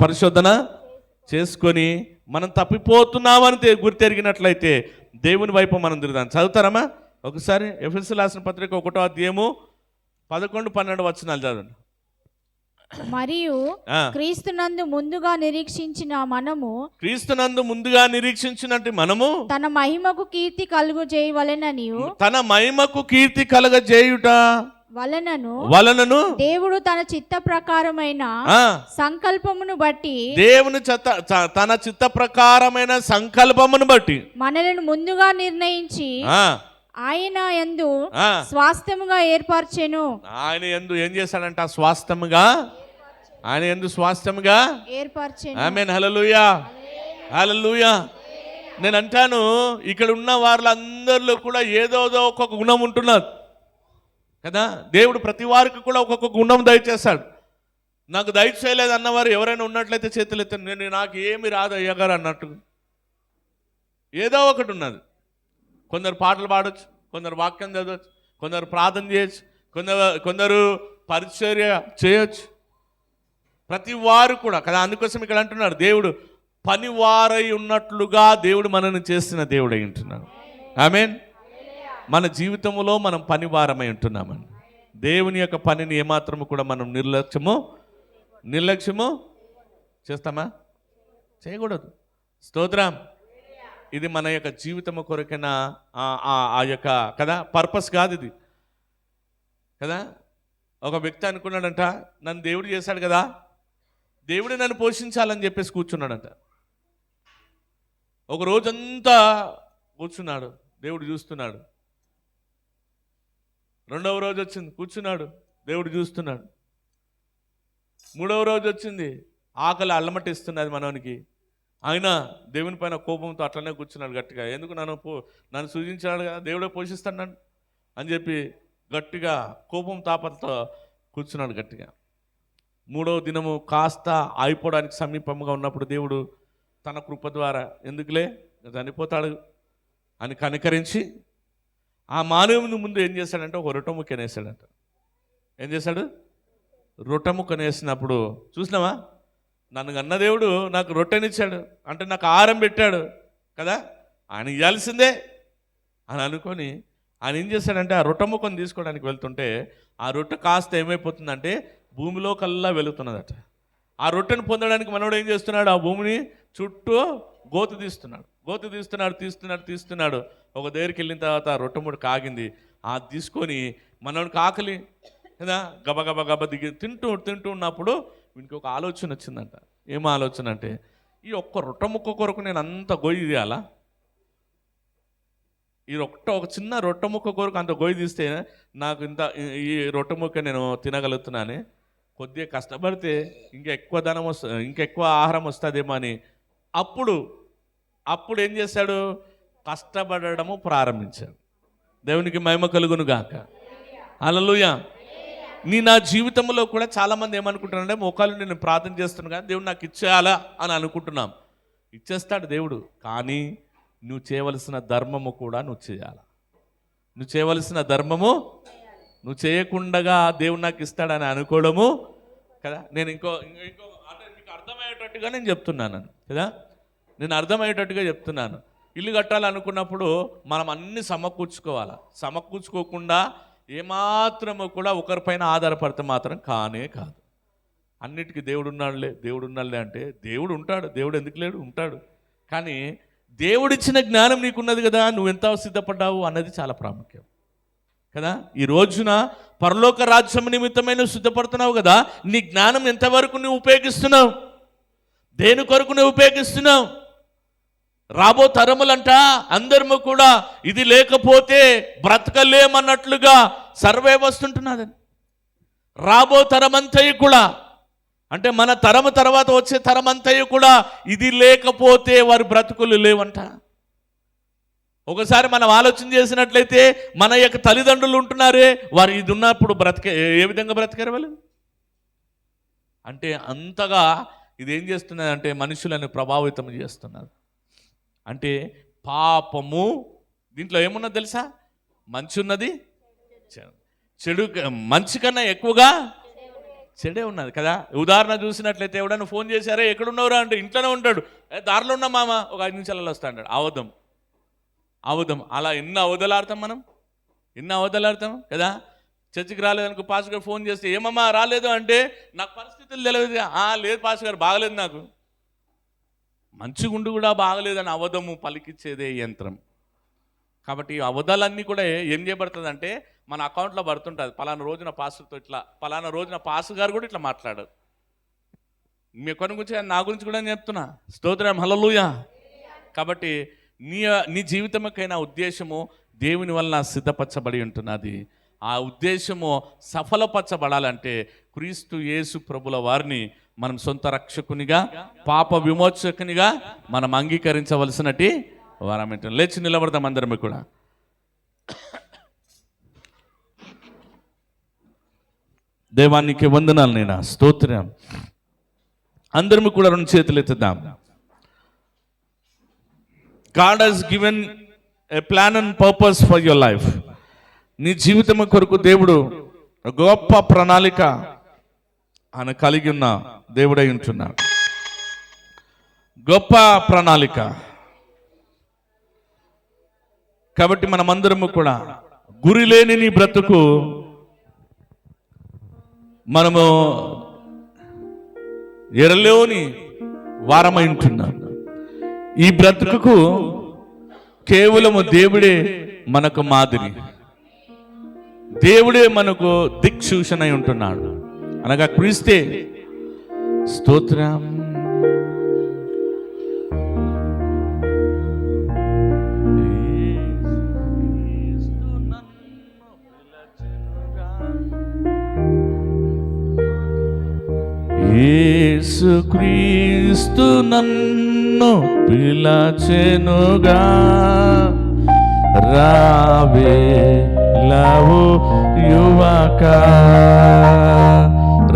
పరిశోధన చేసుకొని మనం తప్పిపోతున్నామని గుర్తెరిగినట్లయితే దేవుని వైపు మనం తిరుగుదాం. చదువుతారమ్మా ఒకసారి ఎఫెసీయులకు రాసిన పత్రిక 1వ అధ్యాయము 11-12 వచనాలు చదవండి. మరియు క్రీస్తునందు ముందుగా నిరీక్షించినట్టు మనము తన మహిమకు కీర్తి కలుగజేయుట వలనను దేవుడు తన చిత్త ప్రకారమైన సంకల్పమును బట్టి మనలను ముందుగా నిర్ణయించి ఆయన యందు స్వాస్థ్యముగా ఏర్పరచెను. ఆయన యందు ఏం చేశాడంట? ఆయన యందు స్వాస్థ్యముగా ఏర్పరచెను. ఆమేన్. హల్లెలూయా, హల్లెలూయా. నేను అంటాను, ఇక్కడ ఉన్న వాళ్ళందరిలో కూడా ఏదో ఒక్కొక్క గుణం ఉంటున్నారు కదా. దేవుడు ప్రతి వారికి కూడా ఒక్కొక్క గుణం దయచేశాడు. నాకు దయచేయలేదు అన్నవారు ఎవరైనా ఉన్నట్లయితే చేతులు ఎత్తండి. నాకు ఏమి రాదు అయ్యగారు అన్నట్టు ఏదో ఒకటి ఉన్నది. కొందరు పాటలు పాడవచ్చు, కొందరు వాక్యం చదవచ్చు, కొందరు ప్రార్థన చేయొచ్చు, కొందరు పరిచర్య చేయొచ్చు. ప్రతి వారు కూడా కదా. అందుకోసం ఇక్కడ అంటున్నాడు, దేవుడు పనివారై ఉన్నట్లుగా దేవుడు మనల్ని చేసిన దేవుడు అయి ఉంటున్నాడు. ఆమేన్. మన జీవితంలో మనం పనివారమై ఉంటున్నామని. దేవుని యొక్క పనిని ఏమాత్రము కూడా మనం నిర్లక్ష్యము చేస్తామా? చేయకూడదు. స్తోత్రం. ఇది మన యొక్క జీవితము కొరకైన ఆ యొక్క కదా పర్పస్ కాదు ఇది కదా. ఒక వ్యక్తి అనుకున్నాడంట, నన్ను దేవుడు చేశాడు కదా, దేవుడే నన్ను పోషించాలని చెప్పేసి కూర్చున్నాడంట. ఒక రోజంతా కూర్చున్నాడు, దేవుడు చూస్తున్నాడు. రెండవ రోజు వచ్చింది, కూర్చున్నాడు, దేవుడు చూస్తున్నాడు. మూడవ రోజు వచ్చింది, ఆకలి అల్లమటిస్తున్నది మనవనికి. ఆయన దేవుని పైన కోపంతో అట్లనే కూర్చున్నాడు గట్టిగా. ఎందుకు నన్ను సూచించాడు కదా, దేవుడే పోషిస్తాడు అని చెప్పి గట్టిగా కోపం తాపంతో కూర్చున్నాడు గట్టిగా. మూడవ దినము కాస్త అయిపోవడానికి సమీపంగా ఉన్నప్పుడు దేవుడు తన కృప ద్వారా ఎందుకులే చనిపోతాడు అని కనికరించి ఆ మానవుని ముందు ఏం చేశాడంటే ఒక రొట్టె ముక్క వేసాడంట. ఏం చేశాడు? రొట్టె ముక్క వేసినప్పుడు చూసినావా, నన్ను అన్న దేవుడు నాకు రొట్టెనిచ్చాడు అంటే నాకు ఆహారం పెట్టాడు కదా, ఆయన ఇవ్వాల్సిందే అని అనుకొని ఆయన ఏం చేశాడంటే ఆ రొట్టె ముక్కను తీసుకోవడానికి వెళ్తుంటే ఆ రొట్టె కాస్త ఏమైపోతుందంటే భూమిలో కల్లా వెళుతున్నదట. ఆ రొట్టెను పొందడానికి మనోడు ఏం చేస్తున్నాడు? ఆ భూమిని చుట్టూ గోతు తీస్తున్నాడు. ఒక దగ్గరికి వెళ్ళిన తర్వాత రొట్టె ముక్క కాగింది. ఆ తీసుకొని మనోడికి ఆకలి కదా, గబ దిగి తింటూ ఉన్నప్పుడు వీనికి ఒక ఆలోచన వచ్చిందంట. ఏం ఆలోచన అంటే, ఈ ఒక్క రొట్టె ముక్క కొరకు నేను అంత గొయ్యి తీయాలా? ఒక చిన్న రొట్టె ముక్క కొరకు అంత గొయ్యి తీస్తే నాకు ఈ రొట్టె ముక్క నేను తినగలుగుతున్నాను. కొద్దిగా కష్టపడితే ఇంకెక్కువ ఆహారం వస్తుందేమో అని అప్పుడు ఏం చేశాడు? కష్టపడము ప్రారంభించాడు. దేవునికి మహిమ కలుగును గాక. హల్లెలూయా. నా జీవితంలో కూడా చాలామంది ఏమనుకుంటున్నారంటే, మోకాలు నేను ప్రార్థన చేస్తున్నాను కానీ దేవుడు నాకు ఇచ్చేయాలా అని అనుకుంటున్నాం. ఇచ్చేస్తాడు దేవుడు, కానీ నువ్వు చేయవలసిన ధర్మము కూడా నువ్వు చేయాలి. నువ్వు చేయవలసిన ధర్మము నువ్వు చేయకుండా దేవుడు నాకు ఇస్తాడని అనుకోవడము కదా. నేను ఇంకో అంటే మీకు అర్థమయ్యేటట్టుగా నేను చెప్తున్నాను కదా. నేను అర్థమయ్యేటట్టుగా చెప్తున్నాను. ఇల్లు కట్టాలనుకున్నప్పుడు మనం అన్ని సమకూర్చుకోకుండా ఏమాత్రము కూడా ఒకరిపైన ఆధారపడితే మాత్రం కానే కాదు. అన్నిటికీ దేవుడు ఉన్నాడులే అంటే దేవుడు ఉంటాడు. దేవుడు ఎందుకు లేడు? ఉంటాడు. కానీ దేవుడిచ్చిన జ్ఞానం నీకున్నది కదా, నువ్వెంత సిద్ధపడ్డావు అన్నది చాలా ప్రాముఖ్యం కదా. ఈ రోజున పరలోక రాజ్యం నిమిత్తమైన సిద్ధపడుతున్నావు కదా, నీ జ్ఞానం ఎంతవరకు నువ్వు ఉపయోగిస్తున్నావు? దేని కొరకు నువ్వు ఉపయోగిస్తున్నావు? రాబో తరములంట అందరము కూడా ఇది లేకపోతే బ్రతకలేమన్నట్లుగా సర్వే వస్తుంటున్నదని. రాబో తరమంతయు కూడా అంటే మన తరము తర్వాత వచ్చే తరమంతయు కూడా ఇది లేకపోతే వారి బ్రతుకులు లేవంట. ఒకసారి మనం ఆలోచన చేసినట్లయితే మన యొక్క తల్లిదండ్రులు ఉంటున్నారే, వారు ఇది ఉన్నప్పుడు ఏ విధంగా బ్రతికారు వాళ్ళు? అంటే అంతగా ఇదేం చేస్తున్నది అంటే మనుషులను ప్రభావితం చేస్తున్నారు. అంటే పాపము దీంట్లో ఏమున్నది తెలుసా? మంచి ఉన్నది, చెడు మంచి కన్నా ఎక్కువగా చెడే ఉన్నది కదా. ఉదాహరణ చూసినట్లయితే ఎవడన్నా ఫోన్ చేశారా, ఎక్కడున్నవరా అంటే ఇంట్లోనే ఉంటాడు, దారిలో ఉన్నా మామ ఒక 5 నిమిషాలలో వస్తా అంటాడు. అవధం అలా ఎన్ని అవధలాడతాం మనం, ఎన్ని అవధలాడతాం కదా. చర్చికి రాలేదనుకో, పాస్టర్ గారు ఫోన్ చేస్తే ఏమమ్మా రాలేదు అంటే నాకు పరిస్థితులు తెలియదు. లేదు పాస్టర్ గారు బాగలేదు, నాకు మంచిగుండు కూడా బాగలేదని అవధము పలికిచ్చేదే యంత్రం. కాబట్టి అవధాలన్నీ కూడా ఏం చేయబడుతుంది అంటే మన అకౌంట్లో పడుతుంటుంది. పలానా రోజున పాస్టర్తో ఇట్లా, పలానా రోజున పాస్టర్ గారు కూడా ఇట్లా మాట్లాడారు. మీ కొన్ని గురించి నా గురించి కూడా నేను చెప్తున్నా. స్తోత్రం, హల్లెలూయా. కాబట్టి నీ జీవితమకైనా ఉద్దేశము దేవుని వలన సిద్ధపరచబడి ఉంటున్నది. ఆ ఉద్దేశము సఫలపరచబడాలంటే క్రీస్తు యేసు ప్రభుల వారిని మనం సొంత రక్షకునిగా, పాప విమోచకునిగా మనం అంగీకరించవలసినటి వారమేంట. లేచి నిలబడదాం అందరము కూడా. దేవానికి వందనాలు నేను స్తోత్రం. అందరము కూడా 2 చేతులు ఎత్తుదాం. God has given a plan and purpose for your life. నీ జీవితం కొరకు దేవుడు గొప్ప ప్రణాళిక ఆయన కలిగి ఉన్న దేవుడై ఉంటున్నాడు. గొప్ప ప్రణాళిక. కాబట్టి మనమందరము కూడా గురి లేని నీ బ్రతుకు మనము ఎరలేని వారమై ఉంటున్నాం. ఈ బ్రతుకు కేవలము దేవుడే మనకు మాదిరి, దేవుడే మనకు దిక్సూచనై ఉంటున్నాడు అనగా క్రీస్తే. స్తోత్రం. యేసుక్రీస్తు నన్ను పిలచెనుగా, రావేలవు యువక,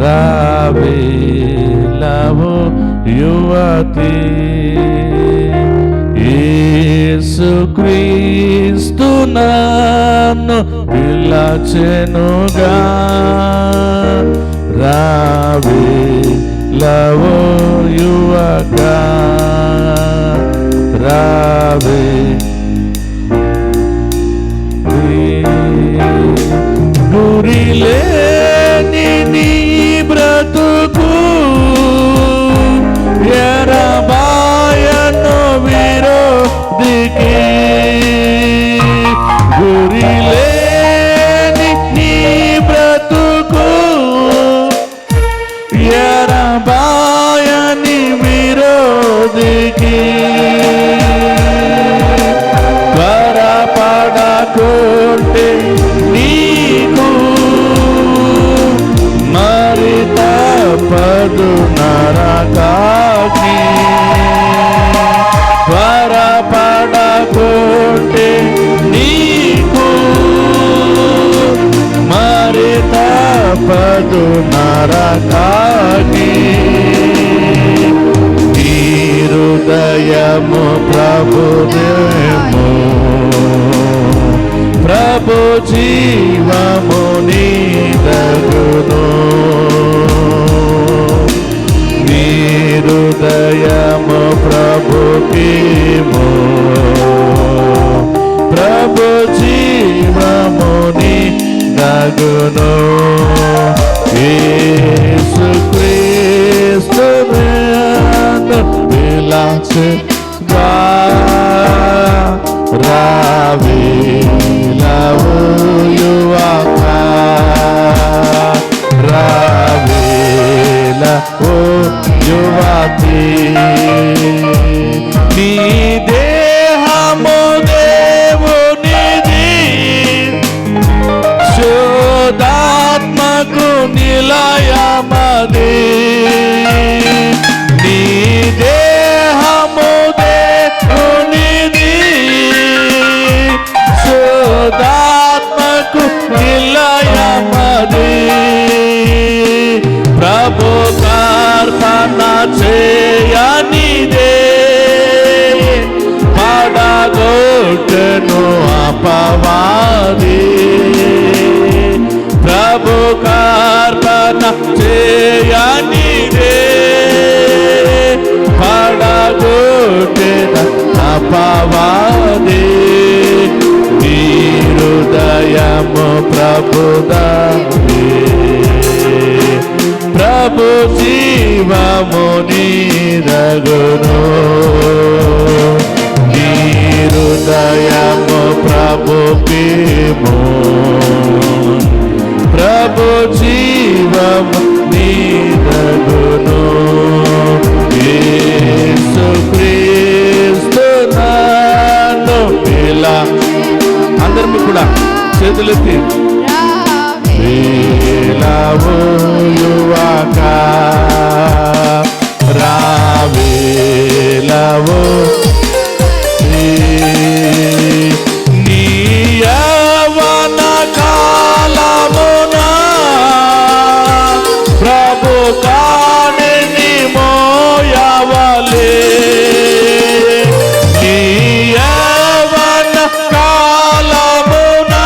రావేలవు యువతి. యేసుక్రీస్తు నన్ను పిలచెనుగా, రావేలవు యువక, రావే. గురిలేని నీ బ్రతుకు ఎరబాయను విరోధికి, గురిలేని నీ బ్రతుకు ఎరబాయని విరోధికి, త్వరపడకుంటే నీకు మరి తప్పదు నరకాగ్ని, త్వరపడకుంటే నీకు మరి తప్పదు నరకాగ్ని. నీ హృదయము ప్రభుదేమో, ప్రభు జీవము నీదగును. నీ హృదయము ప్రభుకేమో, ప్రభు జీవము నీదగును. యేసుక్రీస్తు నన్ను పిలచెనుగా, రావేలవు యువక, రావేలవు యువతి. నీ దేహము దేవునిది, శుద్ధాత్మకు నిలయమది. నీ దేహము దేవునిది, శుద్ధాత్మకు నిలయమది. ప్రభు ప్రార్థన చేయనిదే, పడగొట్టును అపవాది. ప్రభు ప్రార్థన నీరే పడగొట్టిన అపవాది నీ హృదయము ప్రభుదాని ప్రభు జీవము నీరగును నీ హృదయము ప్రభుకిము ప్రభు జీవము నీరగును యేసు క్రీస్తు నన్ను పిలా అందరూ కూడా చేతులెత్తి వేలావు యువక రావేలావు నీ యవ్వన కాలమునా ప్రభు కాని మోయవలే నీ యవ్వన కాలమునా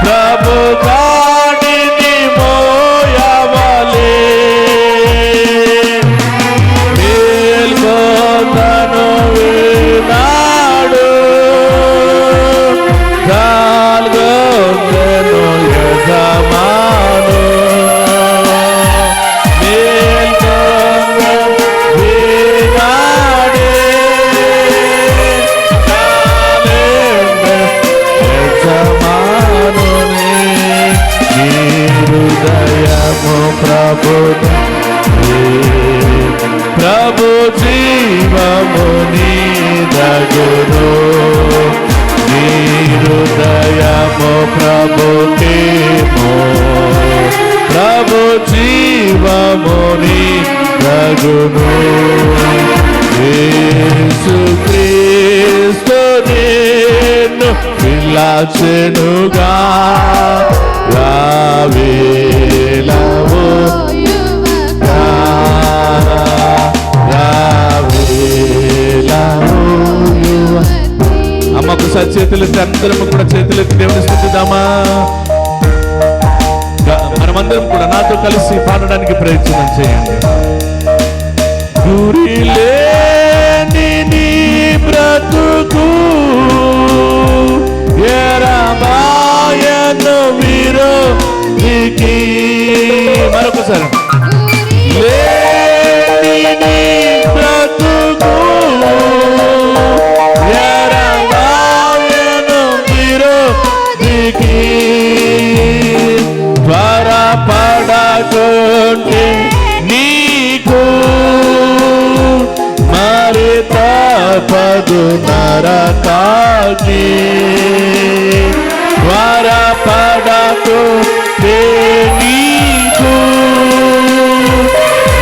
ప్రభు కాని మోయవలే మేల్కొందను వినాడు కాల్గొందను యజమాను మేల్కొందను వినాడే యజమానునే నీ హృదయము ప్రభు జీవము నీరగును నీ హృదయము ప్రభుకేమో ప్రభు జీవము నీరగును యేసు క్రీస్తు నిన్ను పిలచెనుగా రావేలావు అమ్మ ఒకసారి చేతులెత్తి అందరము కూడా చేతులెత్తి దేవుని స్తుతిద్దామా మనమందరం కూడా నాతో కలిసి పాడడానికి ప్రయత్నం చేయండి గురి లేని నీ బ్రతుకు ఎరబాయను విరోధికి మరొకసారి లేని నీ బ్రతుకు ఎరబాయను విరోధికి త్వరపడకుంటే నీకు మరి తపదు నరకాగ్ని త్వరపడకుంటే నీకు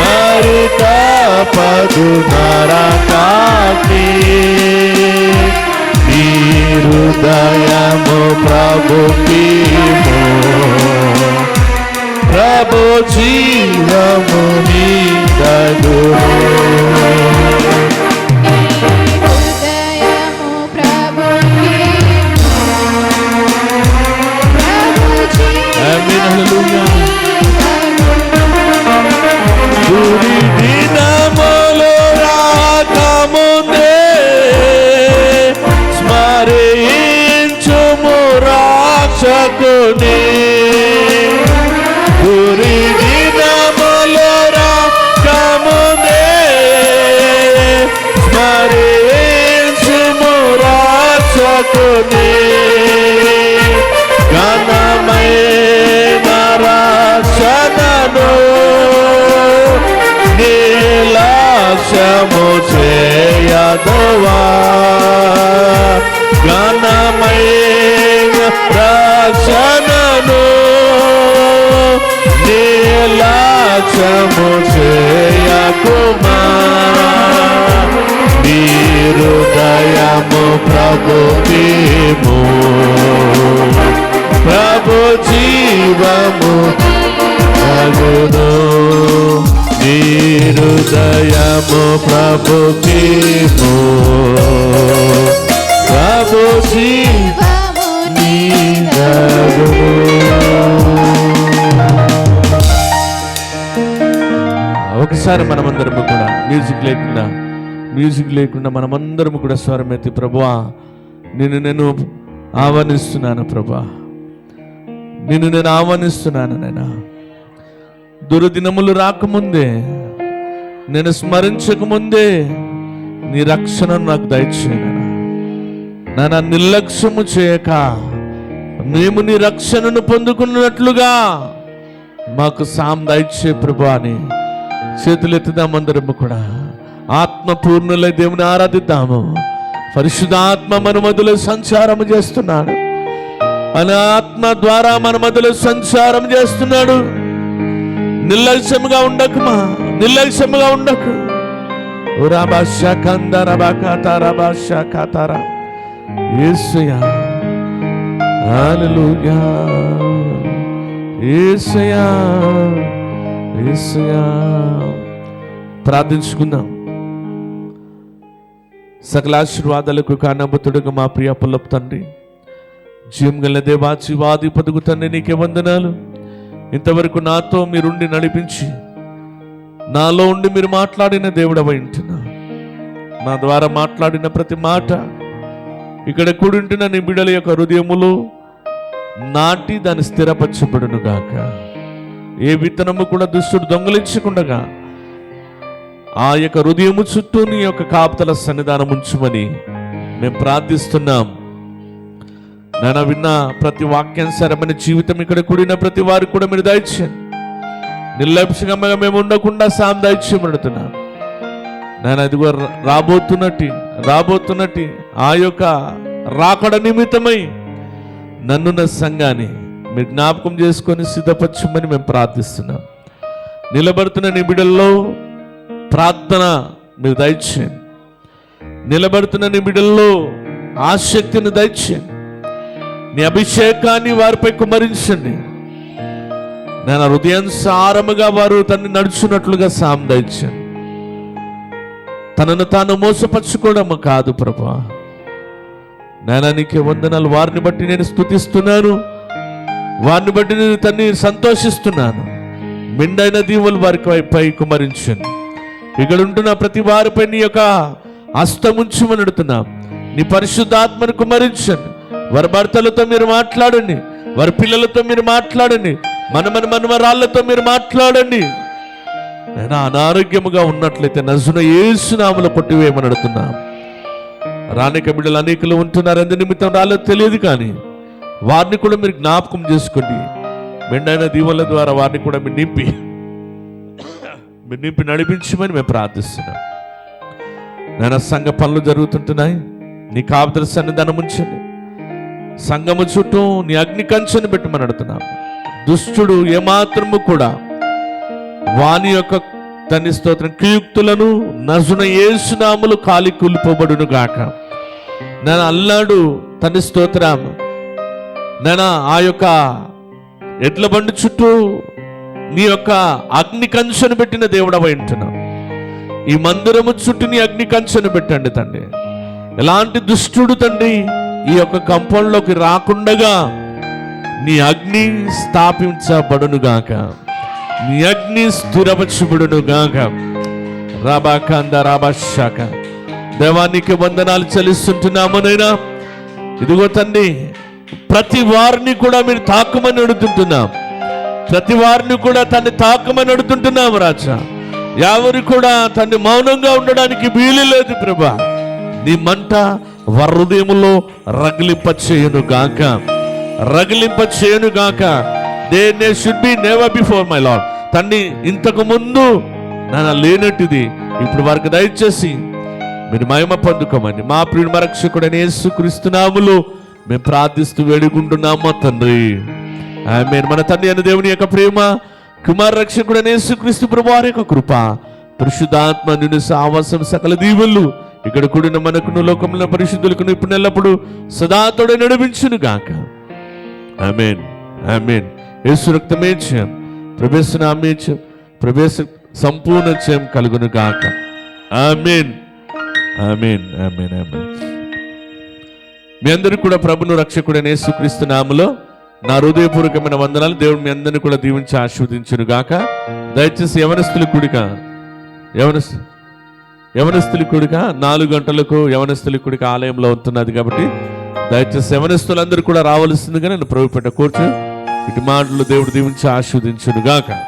మరి తపదు నరకాగ్ని నీ హృదయము ప్రభుకిము ప్రభు జీవము నీరగును గురి దినములు రాకముందే స్మరించుము రాక్షకుని గురి దినములు రాకముందే స్మరించుము రాక్షకుని ఘనమైన రక్షణను నిర్లక్ష్యము చేయదువా ఘనమైన రక్షణను నిర్లక్ష్యము చేయకుమా నీ హృదయము ప్రభుకిము ప్రభు జీవము నగును నీ హృదయము ప్రభుకిము ప్రభు జీవము నగును ఒక్కసారి మనమందరము కూడా మ్యూజిక్ లేకుండా మనమందరము కూడా స్వరమెత్తి, ప్రభువా నేను ఆహ్వానిస్తున్నాను, ప్రభువా నేను ఆహ్వానిస్తున్నాను. నైనా దుర్దినములు రాకముందే, నేను స్మరించకముందే నీ రక్షణను నాకు దయచేయను. నా నిర్లక్ష్యము చేయక మేము నీ రక్షణను పొందుకున్నట్లుగా మాకు దయచే ప్రభువా అని చేతులెత్తుదాం. అందరము కూడా ఆత్మపూర్ణులై దేవుని ఆరాధిద్దాము. పరిశుద్ధాత్మ మన మధ్యలో సంచారం చేస్తున్నాడు. మన ఆత్మ ద్వారా మన మధ్యలో సంచారం చేస్తున్నాడు. నిర్లక్ష్యముగా ఉండకు. యేసయ్యా, హల్లెలూయా, యేసయ్యా, యేసయ్యా. ప్రార్థించుకుందాం. సకల ఆశీర్వాదాలకు కారణభూతుడుగా మా ప్రియ పుల్లపు తండ్రి, జీవం గల దేవా, జీవాధిపతికి తండ్రి నీకే వందనాలు. ఇంతవరకు నాతో మీరుండి నడిపించి, నాలో ఉండి మీరు మాట్లాడిన దేవుడవై ఉంటున్నా. నా ద్వారా మాట్లాడిన ప్రతి మాట ఇక్కడ కూడింటున్న నీ బిడ్డల యొక్క హృదయములో నాటి దాన్ని స్థిరపరచబడును గాక. ఏ విత్తనము కూడా దుష్టుడు దొంగలించకుండగా ఆ యొక్క హృదయము చుట్టూ నీ యొక్క కాపుదల సన్నిధానం ఉంచుమని మేము ప్రార్థిస్తున్నాం. నేను విన్న ప్రతి వాక్యానుసారమైన జీవితం ఇక్కడ కూడిన ప్రతి వారికి కూడా మీరు దయచేయండి. నిర్లక్ష్యంగా మేము ఉండకుండా దయచేయబడుతున్నాం. నేను అదిగో రాబోతున్నట్టు ఆ యొక్క రాకడ నిమిత్తమై నన్ను నా సంఘాన్ని మీరు జ్ఞాపకం చేసుకొని సిద్ధపరచమని మేము ప్రార్థిస్తున్నాం. నిలబడుతున్న నీ బిడ్డల్లో ప్రార్థన మీరు దయచేయండి. నిలబడుతున్న నీ బిడ్డల్లో ఆసక్తిని దయచేయండి. నీ అభిషేకాన్ని వారిపై కుమరించండి. నేను హృదయానుసారముగా వారు తనని నడుచున్నట్లుగా దయచేయండి. తనను తాను మోసపరచుకోవడం కాదు ప్రభువా. నేను నీకే వందనాలు. వారిని బట్టి నేను స్తుతిస్తున్నాను, వారిని బట్టి నేను తన్ని సంతోషిస్తున్నాను. మెండైన దీవులు వారికి పై కుమరించండి. ఇక్కడ ఉంటున్న ప్రతి వారిపై నీ యొక్క హస్తముంచమని అడుగుతున్నాం. నీ పరిశుద్ధాత్మను కుమరించండి. వారి భర్తలతో మీరు మాట్లాడండి, వారి పిల్లలతో మీరు మాట్లాడండి, మనవరాళ్లతో మీరు మాట్లాడండి. నేను అనారోగ్యముగా ఉన్నట్లయితే నజరుడైన యేసు నామములో కొట్టివేయమని అడుగుతున్నా. రానిక బిడ్డలు అనేకులు ఉంటున్నారు, ఎందు నిమిత్తం రాలేదు తెలియదు, కానీ వారిని కూడా మీరు జ్ఞాపకం చేసుకోండి. మెండైన దీవుల ద్వారా వారిని కూడా మీరు నింపి నడిపించమని మేము ప్రార్థిస్తున్నాం. నేను సంఘ పనులు జరుగుతుంటున్నాయి, నీ కాపుదల సన్నిధానం ఉంచండి. సంఘము చుట్టూ నీ అగ్ని కంచెను పెట్టమని అడుగుతున్నాం. దుష్టుడు ఏమాత్రము కూడా వాని యొక్క తండ్రి స్తోత్రం క్రియుక్తులను నజరుడైన యేసు నామములో కాలి కూలిపోబడును గాక. నేను అల్లాడు తండ్రి స్తోత్రం. నేను ఆ యొక్క ఎడ్ల బండి చుట్టూ నీ యొక్క అగ్ని కంచెను పెట్టిన దేవుడవై ఉంటున్నావు. ఈ మందిరము చుట్టూ నీ అగ్ని కంచెను పెట్టండి తండ్రి. ఎలాంటి దుష్టుడు తండ్రి ఈ యొక్క కంపౌండ్లోకి రాకుండగా నీ అగ్ని స్థాపించబడునుగాక, నీ అగ్ని స్థిరపరచబడునుగాక. రాబాకాంద రాబాశాఖ దేవానికి వందనాలు చెల్లిస్తుంటున్నామనైనా. ఇదిగో తండ్రి, ప్రతి వారిని కూడా మీరు తాకమని అడుగుతుంటున్నాం. ప్రతి వారిని కూడా తన్ని తాకమని అడుగుతుంటున్నాము రాజా. ఎవరు కూడా తన్ని మౌనంగా ఉండడానికి వీలు లేదు ప్రభా. నీ మంట వారి హృదయములో రగిలింప చేయను గాక. They should be never before my Lord. తండ్రి, ఇంతకు ముందు నాన్న లేనట్టుది ఇప్పుడు వారికి దయచేసి మీరు మహిమ పొందుకోమని మా ప్రియుడు రక్షకుడైన యేసుక్రీస్తు నామములో మేము ప్రార్థిస్తూ వేడుకుంటున్నాము తండ్రి. ఆమేన్. మన తండ్రి అయిన దేవుని యొక్క ప్రేమ, కుమార రక్షకుడైన యేసుక్రీస్తు ప్రభువారి యొక్క కృప, పరిశుద్ధాత్మ నిన్ను సావాసం సకల దీవెనలు ఇక్కడ కూడిన మనకును లోకముల పరిశుద్ధులకు ఇప్పుడు ఎల్లప్పుడు సదా తోడే నడిపించును గాక. ఆమేన్, ఆమేన్. యేసు రక్తమే జయం, ప్రభేసు నామే జయం, ప్రభేసు సంపూర్ణ జయం కలుగును గాక. ఆమేన్, ఆమేన్, ఆమేన్, ఆమేన్. మీ అందరికీ కూడా ప్రభును రక్షకుడైన యేసుక్రీస్తు నామములో నా హృదయపూర్వకమైన వందనాలు. దేవుడు మీ అందరిని కూడా దీవించి ఆశీర్వదించును గాక. దయచేసి యవనస్తుల కూడిక యవనస్తుల కూడిక 4 గంటలకు యవనస్తుల కూడిక ఆలయంలో ఉంటున్నది కాబట్టి దయచేసి యవనస్తులందరూ కూడా రావాల్సిందిగా నేను ప్రభుపేట కోర్చు ఇటు మాటలు దేవుడు దీవించి ఆశీర్వదించును గాక.